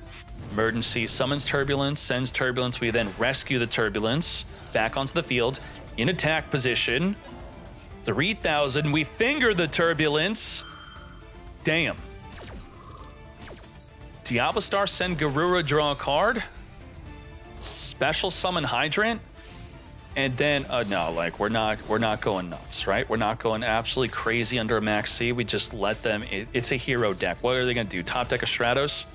Emergency summons Turbulence, sends Turbulence. We then rescue the Turbulence back onto the field in attack position. 3,000, we finger the Turbulence. Damn. Diablo Star, send Garura, draw a card. Special summon Hydrant. And then, no, like, we're not going nuts, right? We're not going absolutely crazy under a Max C. We just let them, it's a hero deck. What are they gonna do? Top deck of Stratos?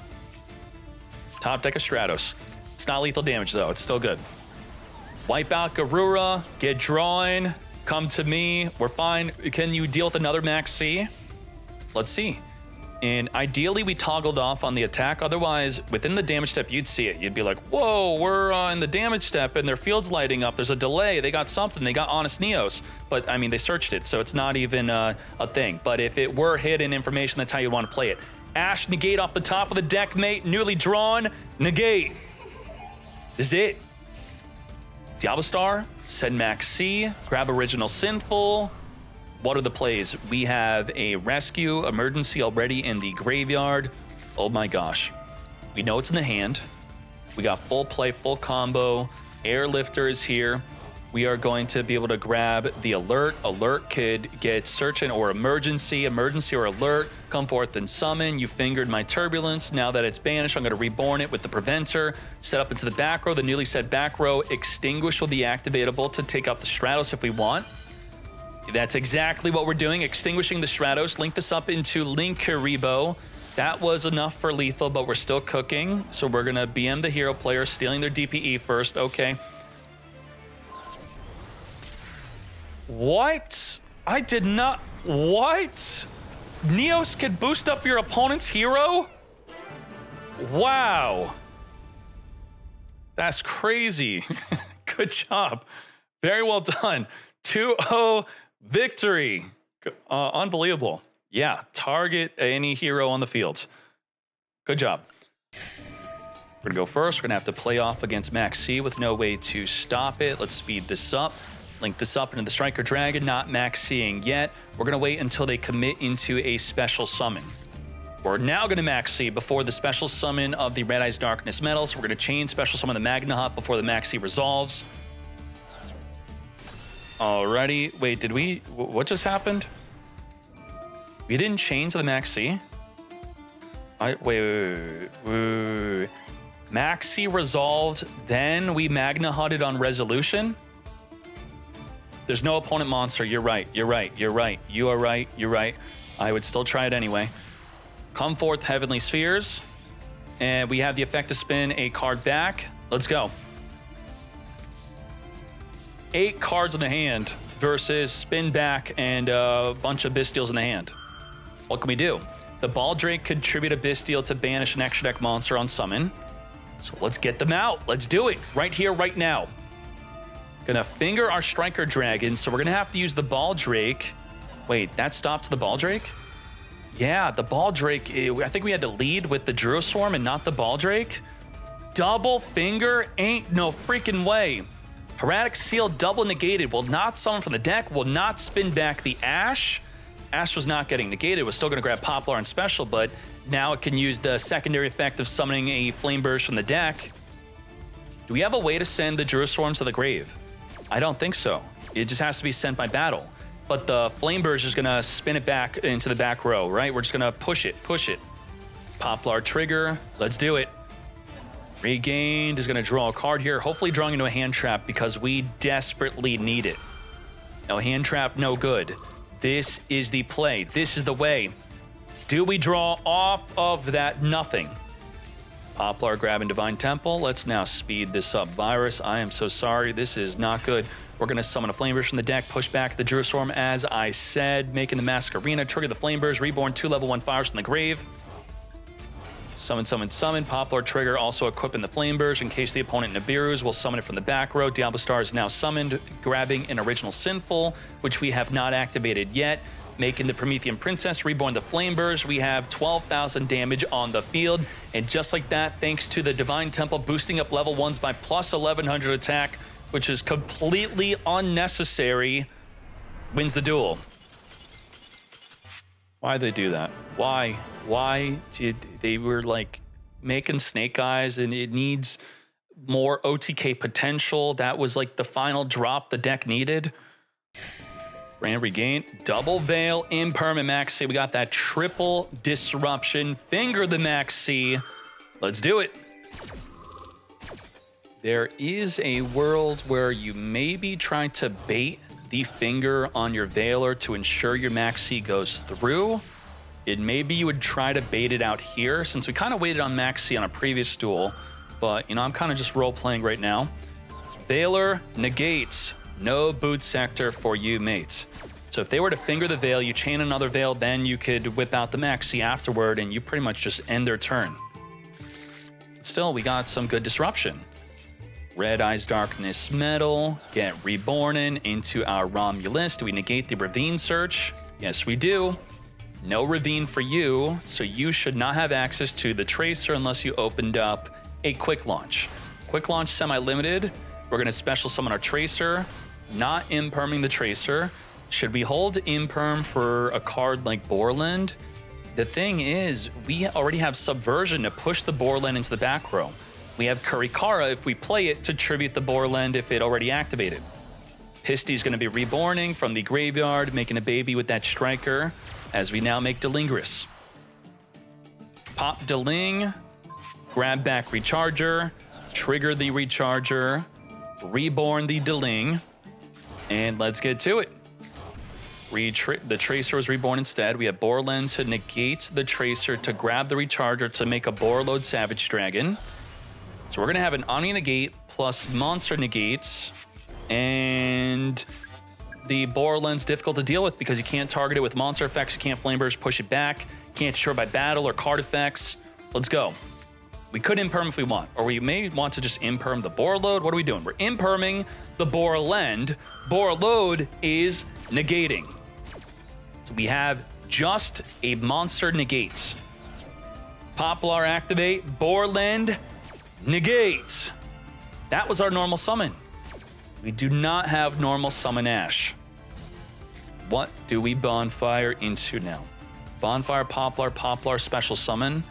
Top deck of Stratos. It's not lethal damage though, it's still good. Wipe out Garura, get drawing, come to me, we're fine. Can you deal with another Max C? Let's see. And ideally, we toggled off on the attack. Otherwise, within the damage step, you'd see it. You'd be like, whoa, we're in the damage step and their field's lighting up. There's a delay. They got something. They got Honest Neos. But, I mean, they searched it, so it's not even a thing. But if it were hidden information, that's how you want to play it. Ash, negate off the top of the deck, mate. Newly drawn, negate. This is it. Diablo Star, send Max C, grab Original Sinful. What are the plays? We have a rescue emergency already in the graveyard. Oh my gosh. We know it's in the hand. We got full play, full combo. Airlifter is here. We are going to be able to grab the alert. Alert could get search or emergency. Emergency or alert. Come forth and summon. You fingered my Turbulence. Now that it's banished, I'm going to reborn it with the Preventer. Set up into the back row. The newly set back row. Extinguish will be activatable to take out the Stratos if we want. That's exactly what we're doing, extinguishing the Stratos. Link this up into Linkuriboh. That was enough for lethal, but we're still cooking. So we're gonna BM the hero player, stealing their DPE first. Okay. What? I did not, what? Neos could boost up your opponent's hero? Wow. That's crazy. Good job. Very well done. 2-0 victory. Unbelievable. Yeah, target any hero on the field. Good job. We're gonna go first. We're gonna have to play off against Max C with no way to stop it. Let's speed this up. Link this up into the Striker Dragon, not Max C'ing yet. We're gonna wait until they commit into a special summon. We're now gonna Max C before the special summon of the Red Eyes Darkness Metal. So we're gonna chain special summon the Magna Hut before the Max C resolves. Alrighty, wait, did we, what just happened? We didn't chain to the Max C? Wait. Max C resolved, then we Magna Hutted on resolution? There's no opponent monster. You're right. You are right. I would still try it anyway. Come forth, Heavenly Spheres. And we have the effect to spin a card back. Let's go. 8 cards in the hand versus spin back and a bunch of Bystials in the hand. What can we do? The Baldrake could tribute a Bystial to banish an extra deck monster on summon. So let's get them out. Let's do it. Right here, right now. Gonna finger our Striker Dragon, so we're gonna have to use the Baldrake. Wait, that stops the Baldrake? Yeah, the Baldrake, I think we had to lead with the Druid Swarm and not the Baldrake. Double finger? Ain't no freaking way. Hermetic Seal double negated. Will not summon from the deck, will not spin back the Ash. Ash was not getting negated. It was still gonna grab Poplar and Special, but now it can use the secondary effect of summoning a Flame Burst from the deck. Do we have a way to send the Druid Swarm to the grave? I don't think so. It just has to be sent by battle. But the Flame Burst is gonna spin it back into the back row, right? We're just gonna push it. Poplar trigger, let's do it. Regained is gonna draw a card here, hopefully drawing into a hand trap because we desperately need it. No hand trap, no good. This is the play, this is the way. Do we draw off of that? Nothing. Poplar grabbing Divine Temple. Let's now speed this up. Virus, I am so sorry. This is not good. We're going to summon a Flame Burst from the deck, push back the Druid Swarm, as I said, making the Masquerena, trigger the Flame Burst, reborn 2 level 1 fires from the grave. Summon. Poplar trigger, also equipping the Flame Burst in case the opponent Nibiru's will summon it from the back row. Diablo Star is now summoned, grabbing an Original Sinful, which we have not activated yet. Making the Promethean Princess, reborn the Flame Burst. We have 12,000 damage on the field. And just like that, thanks to the Divine Temple boosting up level 1s by plus 1100 attack, which is completely unnecessary, wins the duel. Why'd they do that? Why did they were like making Snake Eyes and it needs more OTK potential. That was like the final drop the deck needed. Grand Regain, Double Veil, Imperm, and Max C. We got that triple disruption. Finger the Max C. Let's do it. There is a world where you may be trying to bait the finger on your Veiler to ensure your Max C goes through. Maybe you would try to bait it out here since we kind of waited on Max C on a previous duel, but you know, I'm kind of just role-playing right now. Veiler negates. No boot sector for you, mates. So if they were to finger the Veil, you chain another Veil, then you could whip out the Max C afterward, and you pretty much just end their turn. But still, we got some good disruption. Red Eyes Darkness Metal, get reborn into our Romulus. Do we negate the Ravine Search? Yes, we do. No Ravine for you, so you should not have access to the Tracer unless you opened up a Quick Launch. Quick Launch semi-limited. We're going to special summon our Tracer, not imperming the Tracer. Should we hold imperm for a card like Borland? The thing is, we already have Subversion to push the Borland into the back row. We have Kurikara if we play it to tribute the Borland if it already activated. Pisty's going to be reborning from the graveyard, making a baby with that Striker, as we now make Delingris. Pop Deling, grab back Recharger, trigger the Recharger, reborn the Deling, and let's get to it. The Tracer was reborn instead. We have Borland to negate the Tracer to grab the Recharger to make a Borload Savage Dragon. So we're going to have an Omni Negate plus Monster Negates, and the Borland's difficult to deal with because you can't target it with monster effects, you can't Flame Burst, push it back, can't destroy by battle or card effects. Let's go. We could imperm if we want, or we may want to just imperm the Borload. What are we doing? We're imperming the Borland. Borload is negating. So we have just a monster negate. Poplar activate, Borland negate. That was our normal summon. We do not have normal summon Ash. What do we bonfire into now? Bonfire, Poplar, special summon.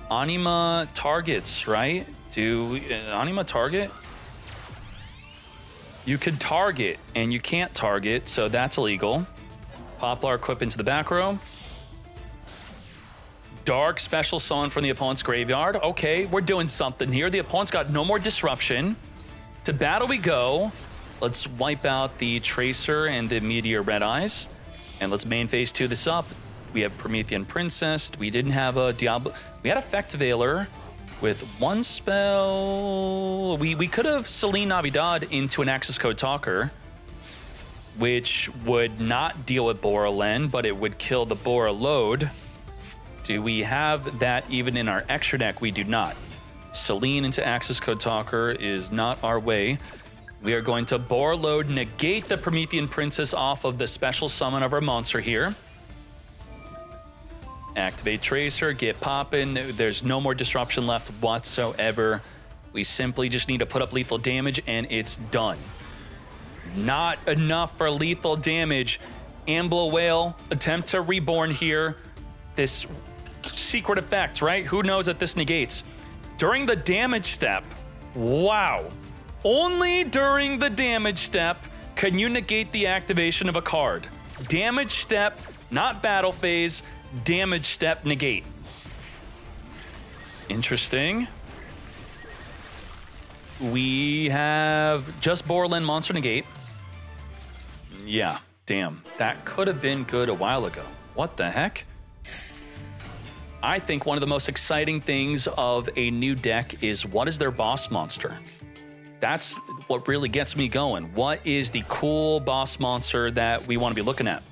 Anima targets, right? Anima target? You could target and you can't target, so that's illegal. Poplar equip into the back row. Dark special summon from the opponent's graveyard. Okay, we're doing something here. The opponent's got no more disruption. To battle we go. Let's wipe out the Tracer and the Meteor Red Eyes. And let's main phase 2 this up. We have Promethean Princess. We didn't have a Diablo. We had Effect Veiler with one spell. We could have Celine Navidad into an access code talker, which would not deal with Borland, but it would kill the Bora load. Do we have that even in our extra deck? We do not. Celine into access code talker is not our way. We are going to Bora load, negate the Promethean Princess off of the special summon of our monster here. Activate Tracer, get poppin'. There's no more disruption left whatsoever. We simply just need to put up lethal damage and it's done. Not enough for lethal damage. Ambler Whale, attempt to reborn here. This secret effect, right? Who knows that this negates? During the damage step, wow. Only during the damage step can you negate the activation of a card. Damage step, not battle phase. Damage step negate. Interesting. We have just Borland monster negate. Yeah, damn. That could have been good a while ago. What the heck? I think one of the most exciting things of a new deck is what is their boss monster? That's what really gets me going. What is the cool boss monster that we want to be looking at?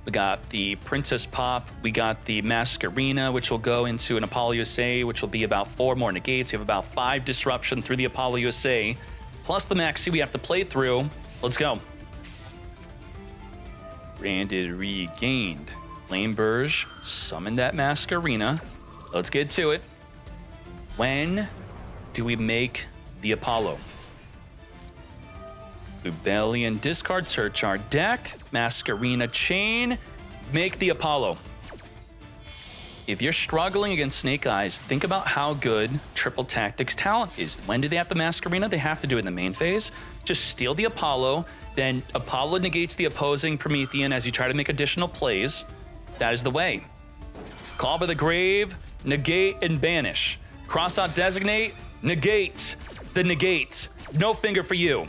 We got the Princess Pop. We got the Masquerina, which will go into an Apollo USA, which will be about 4 more negates. You have about 5 disruption through the Apollo USA, plus the Maxi we have to play through. Let's go. Branded regained. Flame Burge, summon that Masquerina. Let's get to it. When do we make the Apollo? Rebellion, discard, search our deck. Masquerina chain, make the Apollo. If you're struggling against Snake Eyes, think about how good Triple Tactics talent is. When do they have the Masquerina? They have to do it in the main phase. Just steal the Apollo, then Apollo negates the opposing Promethean as you try to make additional plays. That is the way. Call by the Grave, negate and banish. Cross out designate, negate the negate. No finger for you.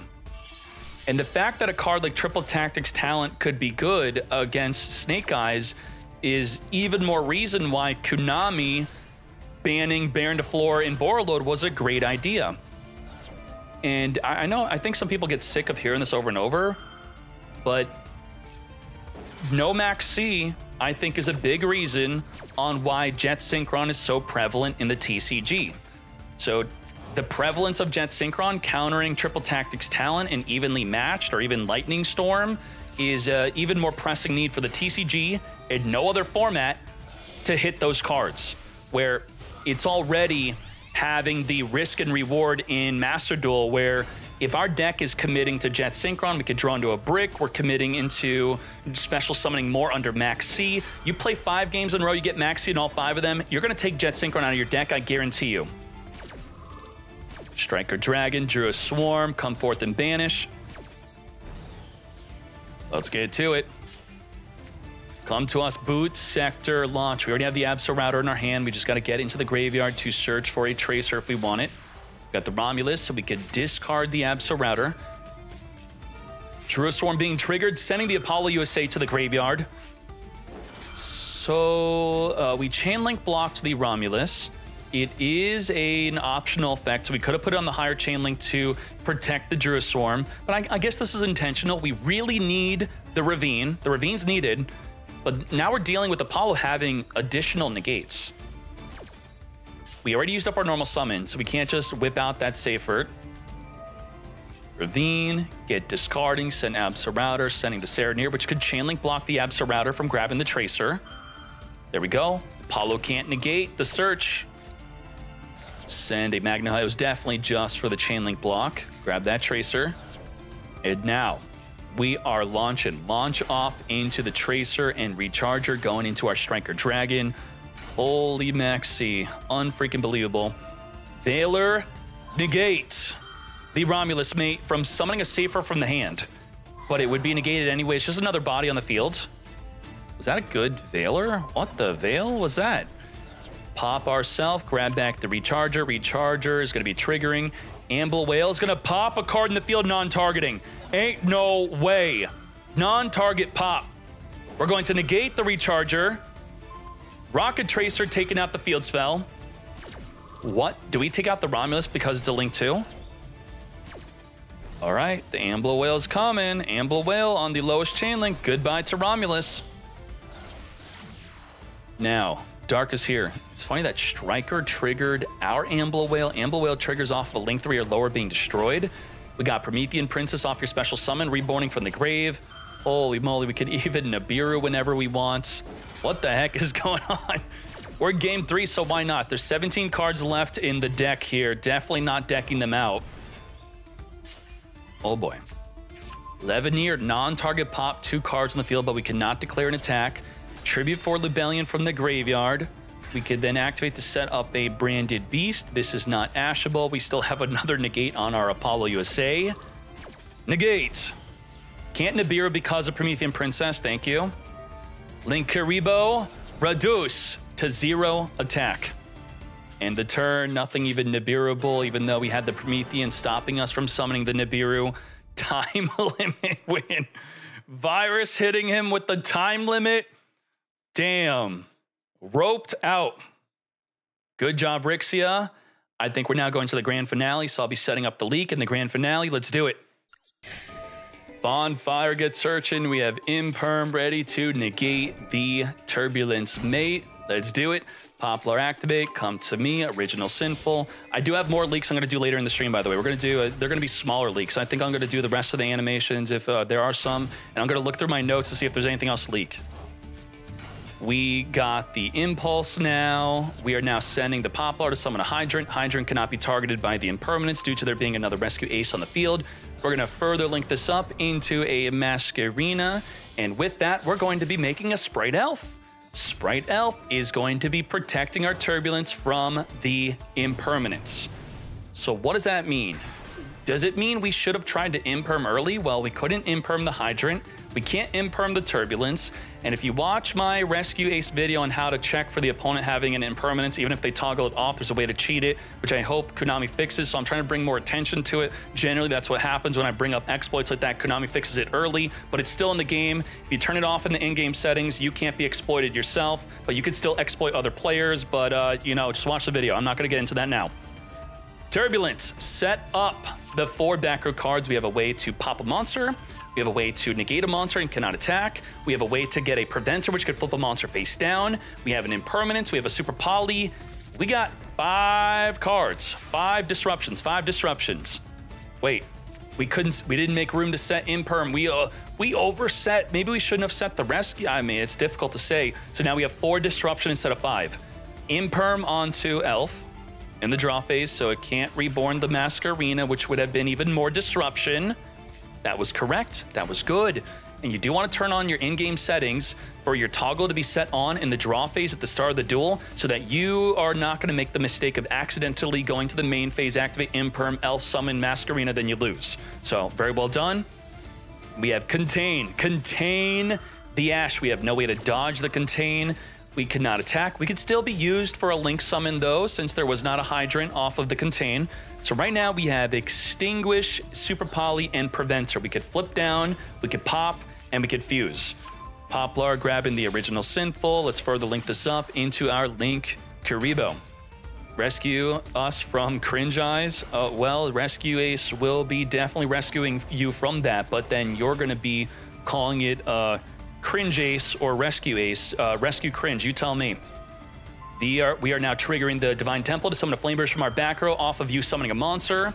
And the fact that a card like Triple Tactics Talent could be good against Snake Eyes is even more reason why Konami banning Baron de Flor in Borreload was a great idea. And I think some people get sick of hearing this over and over, but no Max C, I think, is a big reason on why Jet Synchron is so prevalent in the TCG. So the prevalence of Jet Synchron countering Triple Tactics Talent and evenly matched or even Lightning Storm is even more pressing need for the TCG and no other format to hit those cards, where it's already having the risk and reward in Master Duel, where if our deck is committing to Jet Synchron, we could draw into a brick. We're committing into special summoning more under Max C. You play 5 games in a row, you get Max C in all 5 of them, you're going to take Jet Synchron out of your deck, I guarantee you. Striker Dragon, drew a Swarm, come forth and banish. Let's get to it. Come to us, Boot, Sector, Launch. We already have the Absol Router in our hand. We just got to get into the graveyard to search for a Tracer if we want it. Got the Romulus, so we could discard the Absol Router. Drew a Swarm being triggered, sending the Apollo USA to the graveyard. So we Chain Link blocked the Romulus. It is an optional effect, so we could have put it on the higher Chain Link to protect the Drew Swarm, but I guess this is intentional. We really need the Ravine. The Ravine's needed. But now we're dealing with Apollo having additional negates. We already used up our normal summon, so we can't just whip out that Seyfert. Ravine, get discarding, send Absolrouter, sending the Serenir, which could chain link block the Absolrouter from grabbing the Tracer. There we go. Apollo can't negate the search. Send a Magna. It was definitely just for the chain link block. Grab that Tracer. And now we are launching. Launch off into the Tracer and Recharger, going into our Striker Dragon. Holy maxi. Unfreaking believable. Valor, negate the Romulus mate from summoning a Seyfert from the hand. But it would be negated anyway. It's just another body on the field. Was that a good Valor? What the Veil was that? Pop ourself, grab back the Recharger. Recharger is going to be triggering. Amble Whale is going to pop a card in the field non-targeting. Ain't no way. Non-target pop. We're going to negate the Recharger. Rocket Tracer taking out the field spell. What? Do we take out the Romulus because it's a Link 2? All right, the Amble Whale's coming. Amble Whale on the lowest chain link. Goodbye to Romulus. Now, Dark is here. It's funny that Striker triggered our Amble Whale. Amble Whale triggers off of a Link 3 or lower being destroyed. We got Promethean Princess off your special summon, reborning from the grave. Holy moly, we could even Nibiru whenever we want. What the heck is going on? We're game 3, so why not? There's 17 cards left in the deck here. Definitely not decking them out. Oh boy. Leveneer, non-target pop, 2 cards on the field, but we cannot declare an attack. Tribute for Libellion from the graveyard. We could then activate to set up a Branded Beast. This is not ashable. We still have another negate on our Apollo USA. Negate. Can't Nibiru because of Promethean Princess, thank you. Linkuriboh, reduce to 0 attack. And the turn, nothing even Nibiruable, even though we had the Promethean stopping us from summoning the Nibiru. Time limit win. Virus hitting him with the time limit. Damn. Roped out. Good job, Rixia. I think we're now going to the grand finale, so I'll be setting up the leak in the grand finale. Let's do it. Bonfire gets searching. We have Imperm ready to negate the Turbulence mate. Let's do it. Poplar activate, come to me, original sinful. I do have more leaks I'm going to do later in the stream, by the way. We're going to do, they're going to be smaller leaks. I think I'm going to do the rest of the animations if there are some, and I'm going to look through my notes to see if there's anything else to leak. We got the Impulse now. We are now sending the Poplar to summon a Hydrant. Hydrant cannot be targeted by the Impermanence due to there being another Rescue Ace on the field. We're going to further link this up into a Masquerena, and with that, we're going to be making a Spright Elf. Spright Elf is going to be protecting our Turbulence from the Impermanence. So what does that mean? Does it mean we should have tried to Imperm early? Well, we couldn't Imperm the Hydrant. We can't Imperm the Turbulence. And if you watch my Rescue Ace video on how to check for the opponent having an Impermanence, even if they toggle it off, there's a way to cheat it, which I hope Konami fixes. So I'm trying to bring more attention to it. Generally, that's what happens when I bring up exploits like that. Konami fixes it early, but it's still in the game. If you turn it off in the in-game settings, you can't be exploited yourself, but you could still exploit other players. But, you know, just watch the video. I'm not going to get into that now. Turbulence, set up the 4 back row cards. We have a way to pop a monster. We have a way to negate a monster and cannot attack. We have a way to get a Preventer, which could flip a monster face down. We have an Impermanence. We have a Super Poly. We got 5 cards, 5 disruptions, 5 disruptions. Wait, we didn't make room to set Imperm. We overset. Maybe we shouldn't have set the Rescue. I mean, it's difficult to say. So now we have 4 disruption instead of 5. Imperm onto Elf in the draw phase, so it can't reborn the Masquerena, which would have been even more disruption. That was correct. That was good. And you do want to turn on your in-game settings for your toggle to be set on in the draw phase at the start of the duel so that you are not going to make the mistake of accidentally going to the main phase, activate Imperm, Elf, Summon, Masquerena, then you lose. So, very well done. We have Contain. Contain the Ash. We have no way to dodge the Contain. We cannot attack. We could still be used for a Link Summon, though, since there was not a Hydrant off of the Contain. So right now we have Extinguish, Super Poly, and Preventer. We could flip down, we could pop, and we could fuse. Poplar grabbing the original Sinful. Let's further link this up into our Linkuriboh. Rescue us from Cringe Eyes. Well, Rescue Ace will be definitely rescuing you from that, but then you're going to be calling it Cringe Ace or Rescue Ace? Rescue Cringe, you tell me. We are now triggering the Divine Temple to summon a Flame Burst from our back row off of you summoning a monster.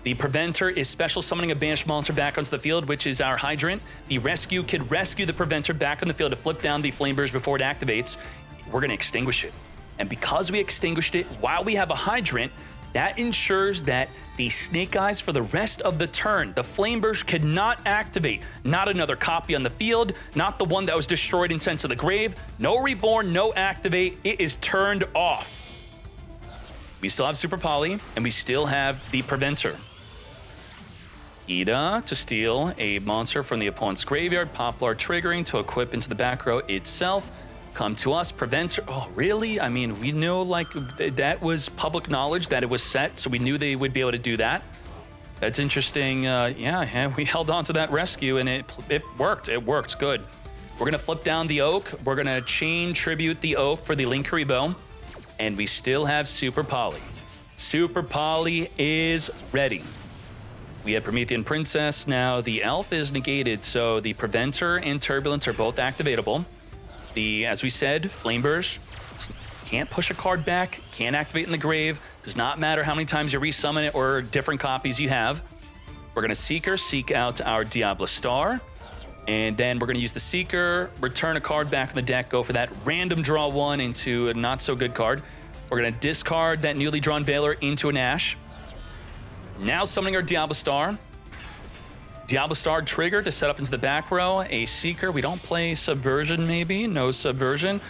The Preventer is special summoning a banished monster back onto the field, which is our Hydrant. The Rescue could rescue the Preventer back on the field to flip down the Flame Burst before it activates. We're gonna extinguish it. And because we extinguished it while we have a Hydrant, that ensures that the Snake Eyes for the rest of the turn, the Flame Burst cannot activate. Not another copy on the field, not the one that was destroyed and sent to the grave. No Reborn, no Activate, it is turned off. We still have Super Poly, and we still have the Preventer. Ida to steal a monster from the opponent's graveyard, Poplar triggering to equip into the back row itself. Come to us, Preventer. Oh, really? I mean, we know like that was public knowledge that it was set, so we knew they would be able to do that. That's interesting. Yeah, we held on to that rescue and it worked. It worked good. We're gonna flip down the Oak. We're gonna chain tribute the Oak for the Linkuriboh, and we still have Super Poly. Super Poly is ready. We have Promethean Princess. Now the Elf is negated, so the Preventer and Turbulence are both activatable. As we said, Flame Burst can't push a card back, can't activate in the grave. Does not matter how many times you resummon it or different copies you have. We're gonna Seeker, seek out our Diablo Star, and then we're gonna use the Seeker, return a card back in the deck, go for that random draw one into a not so good card. We're gonna discard that newly drawn Valor into an Ash. Now summoning our Diablo Star. Diablo Star trigger to set up into the back row. A Seeker. We don't play Subversion, maybe. No Subversion.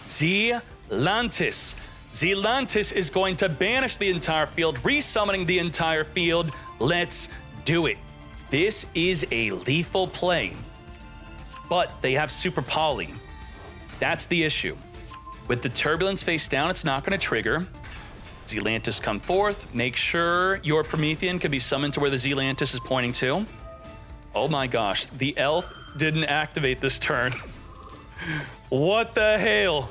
Zealantis. Zealantis is going to banish the entire field, resummoning the entire field. Let's do it. This is a lethal play, but they have Super Poly. That's the issue. With the Turbulence face down, it's not going to trigger. Zealantis come forth. Make sure your Promethean can be summoned to where the Zealantis is pointing to. Oh my gosh, the Elf didn't activate this turn. What the hell?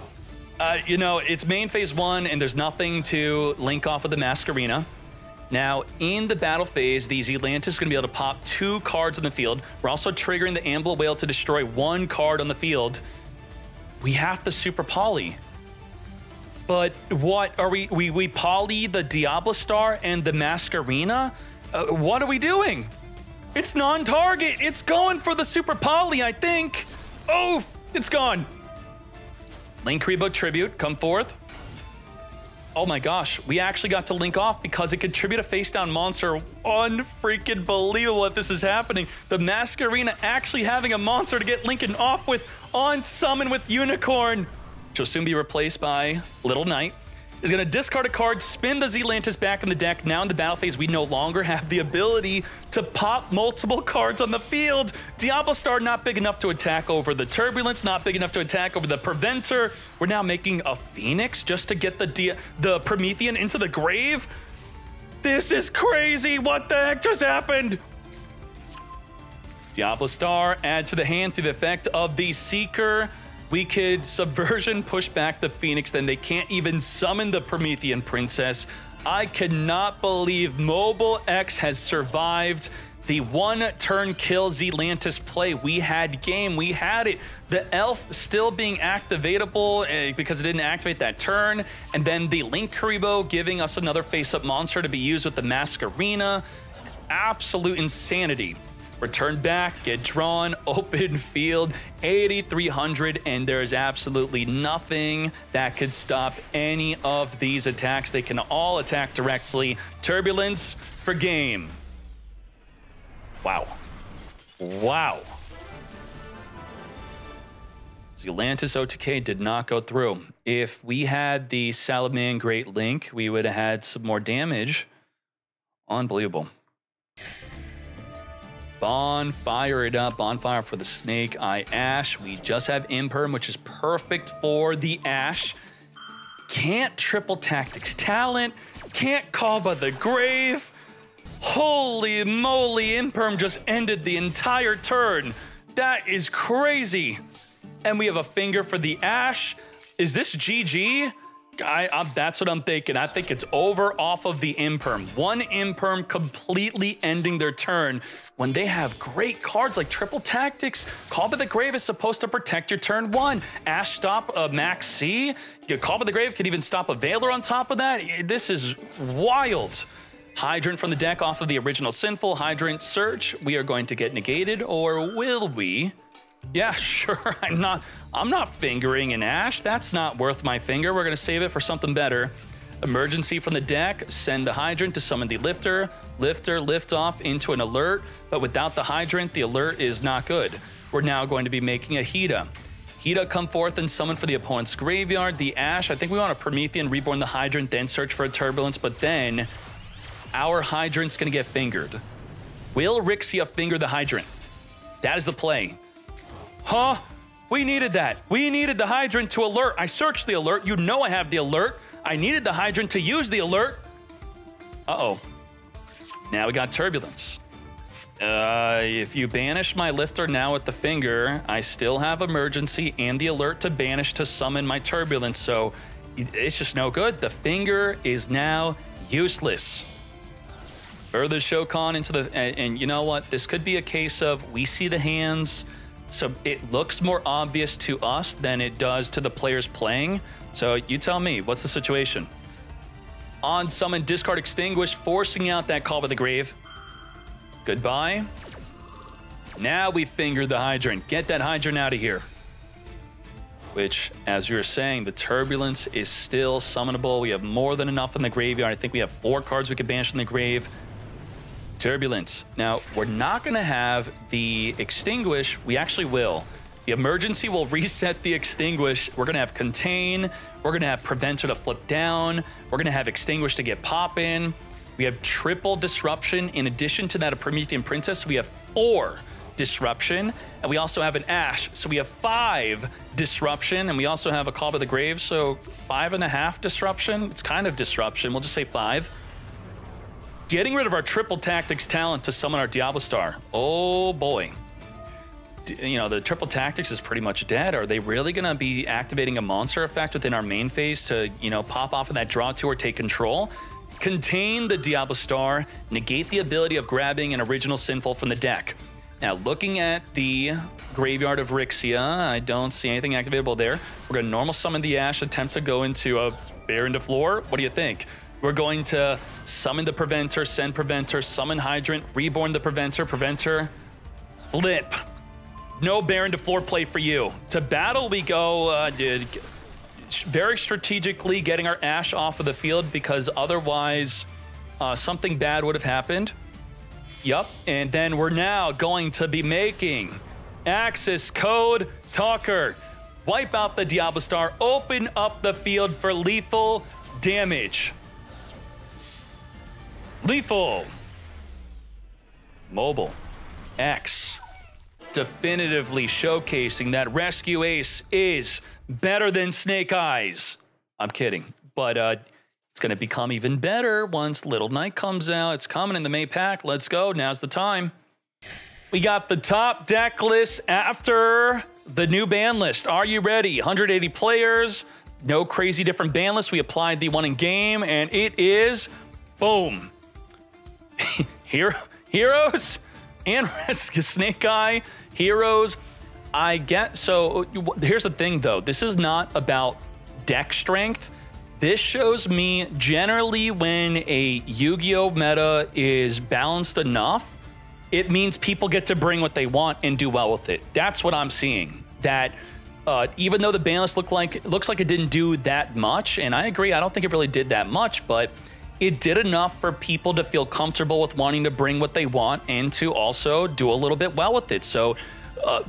You know, it's main phase 1 and there's nothing to link off of the Masquerena. Now, in the battle phase, the Zealantis is going to be able to pop 2 cards on the field. We're also triggering the Amble Whale to destroy 1 card on the field. We have the Super Poly. But what are we poly the Diablo Star and the Masquerena? What are we doing? It's non-target. It's going for the Super Poly, I think. Oh, it's gone. Linkuriboh Tribute, come forth. Oh my gosh, we actually got to link off because it could tribute a face-down monster. Unfreaking believable that this is happening. The Masquerena actually having a monster to get linking off with on summon with Unicorn, which will soon be replaced by Little Knight. Is going to discard a card, spin the Zealantis back in the deck. Now in the battle phase, we no longer have the ability to pop multiple cards on the field. Diablo Star not big enough to attack over the Turbulence, not big enough to attack over the Preventer. We're now making a Phoenix just to get the Promethean into the grave. This is crazy. What the heck just happened? Diablo Star, add to the hand through the effect of the Seeker. We could Subversion, push back the Phoenix, then they can't even summon the Promethean Princess. I cannot believe Mobile X has survived the 1-turn kill Zealantis play. We had game, we had it. The Elf still being activatable because it didn't activate that turn. And then the Linkuriboh giving us another face-up monster to be used with the Masquerena. Absolute insanity. Return back, get drawn, open field, 8,300, and there's absolutely nothing that could stop any of these attacks. They can all attack directly. Turbulence for game. Wow. Wow. Zealantis OTK did not go through. If we had the Salaman Great Link, we would have had some more damage. Unbelievable. Bonfire it up. Bonfire for the Snake Eye Ash. We just have Imperm, which is perfect for the Ash. Can't triple Tactics Talent. Can't call by the grave. Holy moly, Imperm just ended the entire turn. That is crazy. And we have a finger for the Ash. Is this GG? That's what I'm thinking. I think it's over off of the Imperm. One Imperm completely ending their turn when they have great cards like Triple Tactics. Call by the Grave is supposed to protect your turn 1. Ash stop Max C. Call by the Grave can even stop a Veiler on top of that. This is wild. Hydrant from the deck off of the original Sinful. Hydrant search. We are going to get negated, or will we? Yeah, sure. I'm not fingering an Ash. That's not worth my finger. We're going to save it for something better. Emergency from the deck. Send the Hydrant to summon the Lifter. Lifter, lift off into an alert. But without the Hydrant, the alert is not good. We're now going to be making a Hida. Hida, come forth and summon for the opponent's graveyard. The Ash, I think we want a Promethean, reborn the Hydrant, then search for a Turbulence. But then our Hydrant's going to get fingered. Will Rixia finger the Hydrant? That is the play. Huh? We needed that. We needed the Hydrant to alert. I searched the alert. You know I have the alert. I needed the Hydrant to use the alert. Uh-oh. Now we got Turbulence. If you banish my Lifter now with the finger, I still have Emergency and the alert to banish to summon my Turbulence, so it's just no good. The finger is now useless. Further Shokan into the... And you know what? This could be a case of we see the hands... So it looks more obvious to us than it does to the players playing. So you tell me, what's the situation? On summon, discard, extinguish, forcing out that Call by the Grave. Goodbye. Now we finger the Hydrant. Get that Hydrant out of here. Which, as we were saying, the Turbulence is still summonable. We have more than enough in the graveyard. I think we have 4 cards we can banish from the grave. Turbulence. Now, we're not going to have the Extinguish. We actually will. The Emergency will reset the Extinguish. We're going to have Contain. We're going to have Preventer to flip down. We're going to have Extinguish to get pop in. We have triple Disruption. In addition to that, a Promethean Princess. We have 4 Disruption. And we also have an Ash. So we have 5 Disruption. And we also have a Call by the Grave. So 5.5 Disruption. It's kind of Disruption. We'll just say 5. Getting rid of our Triple Tactics talent to summon our Diablo Star. Oh boy. You know, the Triple Tactics is pretty much dead. Are they really going to be activating a monster effect within our main phase to, you know, pop off of that draw 2 or take control? Contain the Diablo Star, negate the ability of grabbing an original Sinful from the deck. Now, looking at the Graveyard of Rixia, I don't see anything activatable there. We're going to normal summon the Ash, attempt to go into a Baron to floor. What do you think? We're going to summon the Preventer, send Preventer, summon Hydrant, reborn the Preventer, Preventer, flip. No Baron to floor play for you. To battle, we go very strategically getting our Ash off of the field because otherwise something bad would have happened. Yup, and then we're now going to be making Access Code Talker. Wipe out the Diablo Star, open up the field for lethal damage. Lethal. Mobile. X. Definitively showcasing that Rescue Ace is better than Snake Eyes. I'm kidding. But it's going to become even better once Little Knight comes out. It's coming in the May pack. Let's go. Now's the time. We got the top deck list after the new ban list. Are you ready? 180 players. No crazy different ban lists. We applied the one in game, and it is... boom. Heroes and Rescue Snake Eye. Heroes. I get... So here's the thing, though. This is not about deck strength. This shows me generally when a Yu-Gi-Oh! Meta is balanced enough, it means people get to bring what they want and do well with it. That's what I'm seeing. That even though the ban list looks like it didn't do that much, and I agree, I don't think it really did that much, but it did enough for people to feel comfortable with wanting to bring what they want and to also do a little bit well with it. So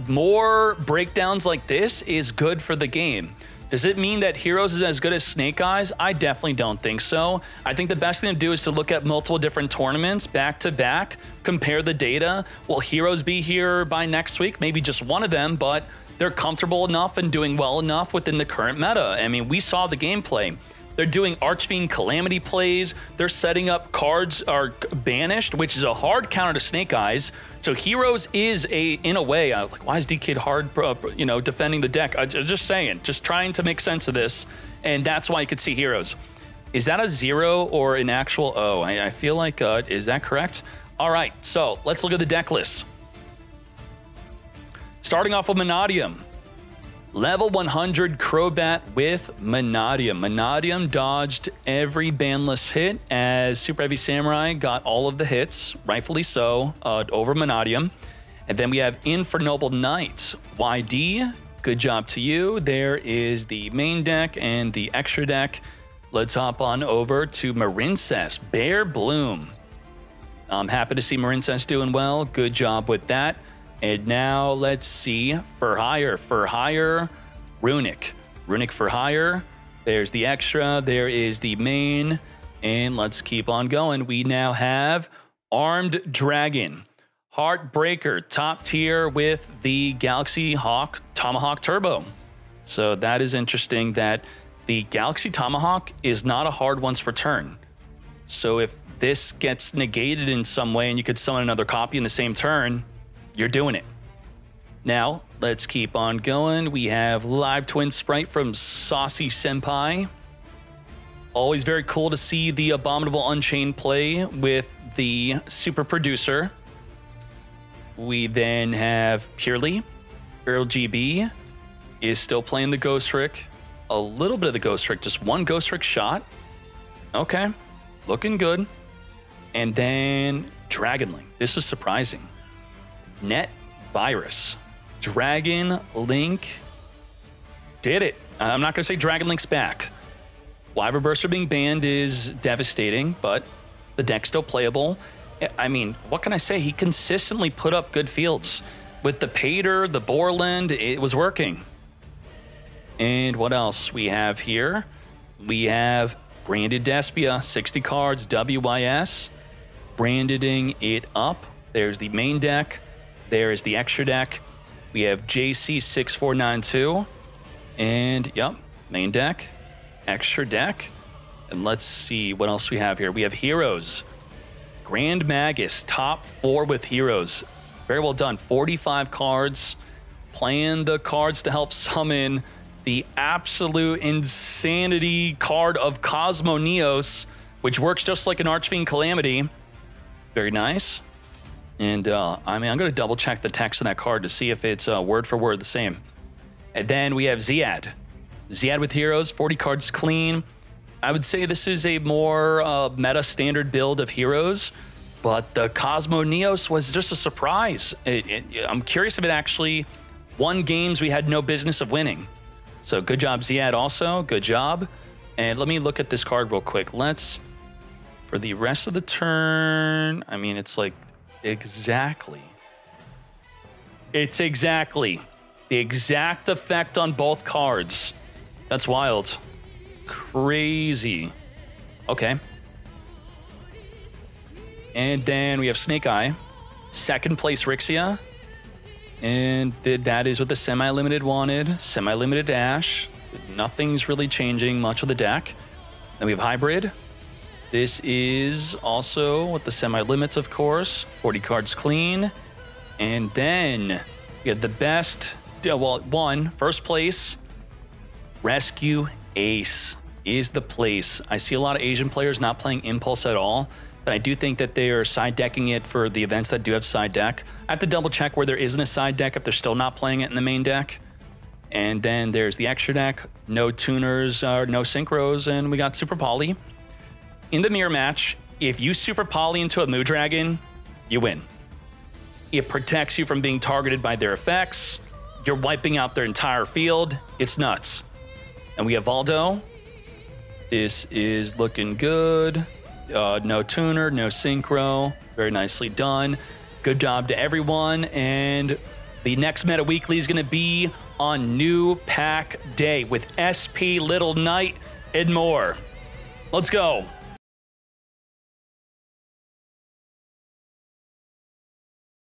more breakdowns like this is good for the game. Does it mean that Heroes is as good as Snake Eyes? I definitely don't think so. I think the best thing to do is to look at multiple different tournaments back to back, compare the data. Will Heroes be here by next week? Maybe just one of them, but they're comfortable enough and doing well enough within the current meta. I mean, we saw the gameplay. They're doing Archfiend Calamity plays. They're setting up cards are banished, which is a hard counter to Snake Eyes. So Heroes is in a way, I was like, why is DKid hard, you know, defending the deck? Just saying, just trying to make sense of this. And that's why you could see Heroes. Is that a 0 or an actual O? I feel like, is that correct? All right, so let's look at the deck list. Starting off with Manadium. Level 100 Crobat with Manadium. Manadium dodged every banless hit as Super Heavy Samurai got all of the hits, rightfully so, over Manadium. And then we have Infernoble Knight. YD, good job to you. There is the main deck and the extra deck. Let's hop on over to Marincess, Bear Bloom. I'm happy to see Marincess doing well. Good job with that. And now let's see For Hire, Runic. Runic For Hire. There's the extra. There is the main. And let's keep on going. We now have Armed Dragon. Heartbreaker, top tier with the Galaxy Hawk Tomahawk Turbo. So that is interesting that the Galaxy Tomahawk is not a hard once return. So if this gets negated in some way and you could summon another copy in the same turn, you're doing it. Now, let's keep on going. We have Live Twin Spright from Saucy Senpai. Always very cool to see the Abominable Unchained play with the Super Producer. We then have Purrely. Earl GB is still playing the Ghost Trick. A little bit of the Ghost Trick, just one Ghost Trick shot. Okay, looking good. And then Dragonlink. This is surprising. Net Virus. Dragon Link did it. I'm not going to say Dragon Link's back. Wyver Burster being banned is devastating, but the deck's still playable. I mean, what can I say? He consistently put up good fields. With the Pater, the Borland, it was working. And what else we have here? We have Branded Despia, 60 cards, WYS. Branding it up. There's the main deck. There is the extra deck. We have JC6492. And, yep, main deck, extra deck. And let's see what else we have here. We have Heroes. Grand Magus, top 4 with Heroes. Very well done. 45 cards. Playing the cards to help summon the absolute insanity card of Cosmo Neos, which works just like an Archfiend Calamity. Very nice. And I mean, I'm going to double check the text of that card to see if it's word for word the same. And then we have Ziad. Ziad with Heroes, 40 cards clean. I would say this is a more meta standard build of Heroes, but the Cosmo Neos was just a surprise. I'm curious if it actually won games we had no business of winning. So good job, Ziad, also. Good job. And let me look at this card real quick. Let's, for the rest of the turn, I mean, it's like exactly. It's exactly the exact effect on both cards. That's wild. Crazy. Okay. And then we have Snake Eye. Second place, Rixia. And that is what the semi-limited wanted. Semi-limited Ash. Nothing's really changing much of the deck. Then we have Hybrid. This is also with the semi-limits, of course. 40 cards clean. And then we have the best, well, first place. Rescue Ace is the place. I see a lot of Asian players not playing Impulse at all, but I do think that they are side decking it for the events that do have side deck. I have to double check where there isn't a side deck if they're still not playing it in the main deck. And then there's the extra deck, no tuners, no synchros, and we got Super Poly. In the mirror match, if you Super Poly into a Moo Dragon, you win. It protects you from being targeted by their effects. You're wiping out their entire field. It's nuts. And we have Valdo. This is looking good. No tuner, no synchro. Very nicely done. Good job to everyone. And the next Meta Weekly is going to be on New Pack Day with SP, Little Knight, and more. Let's go.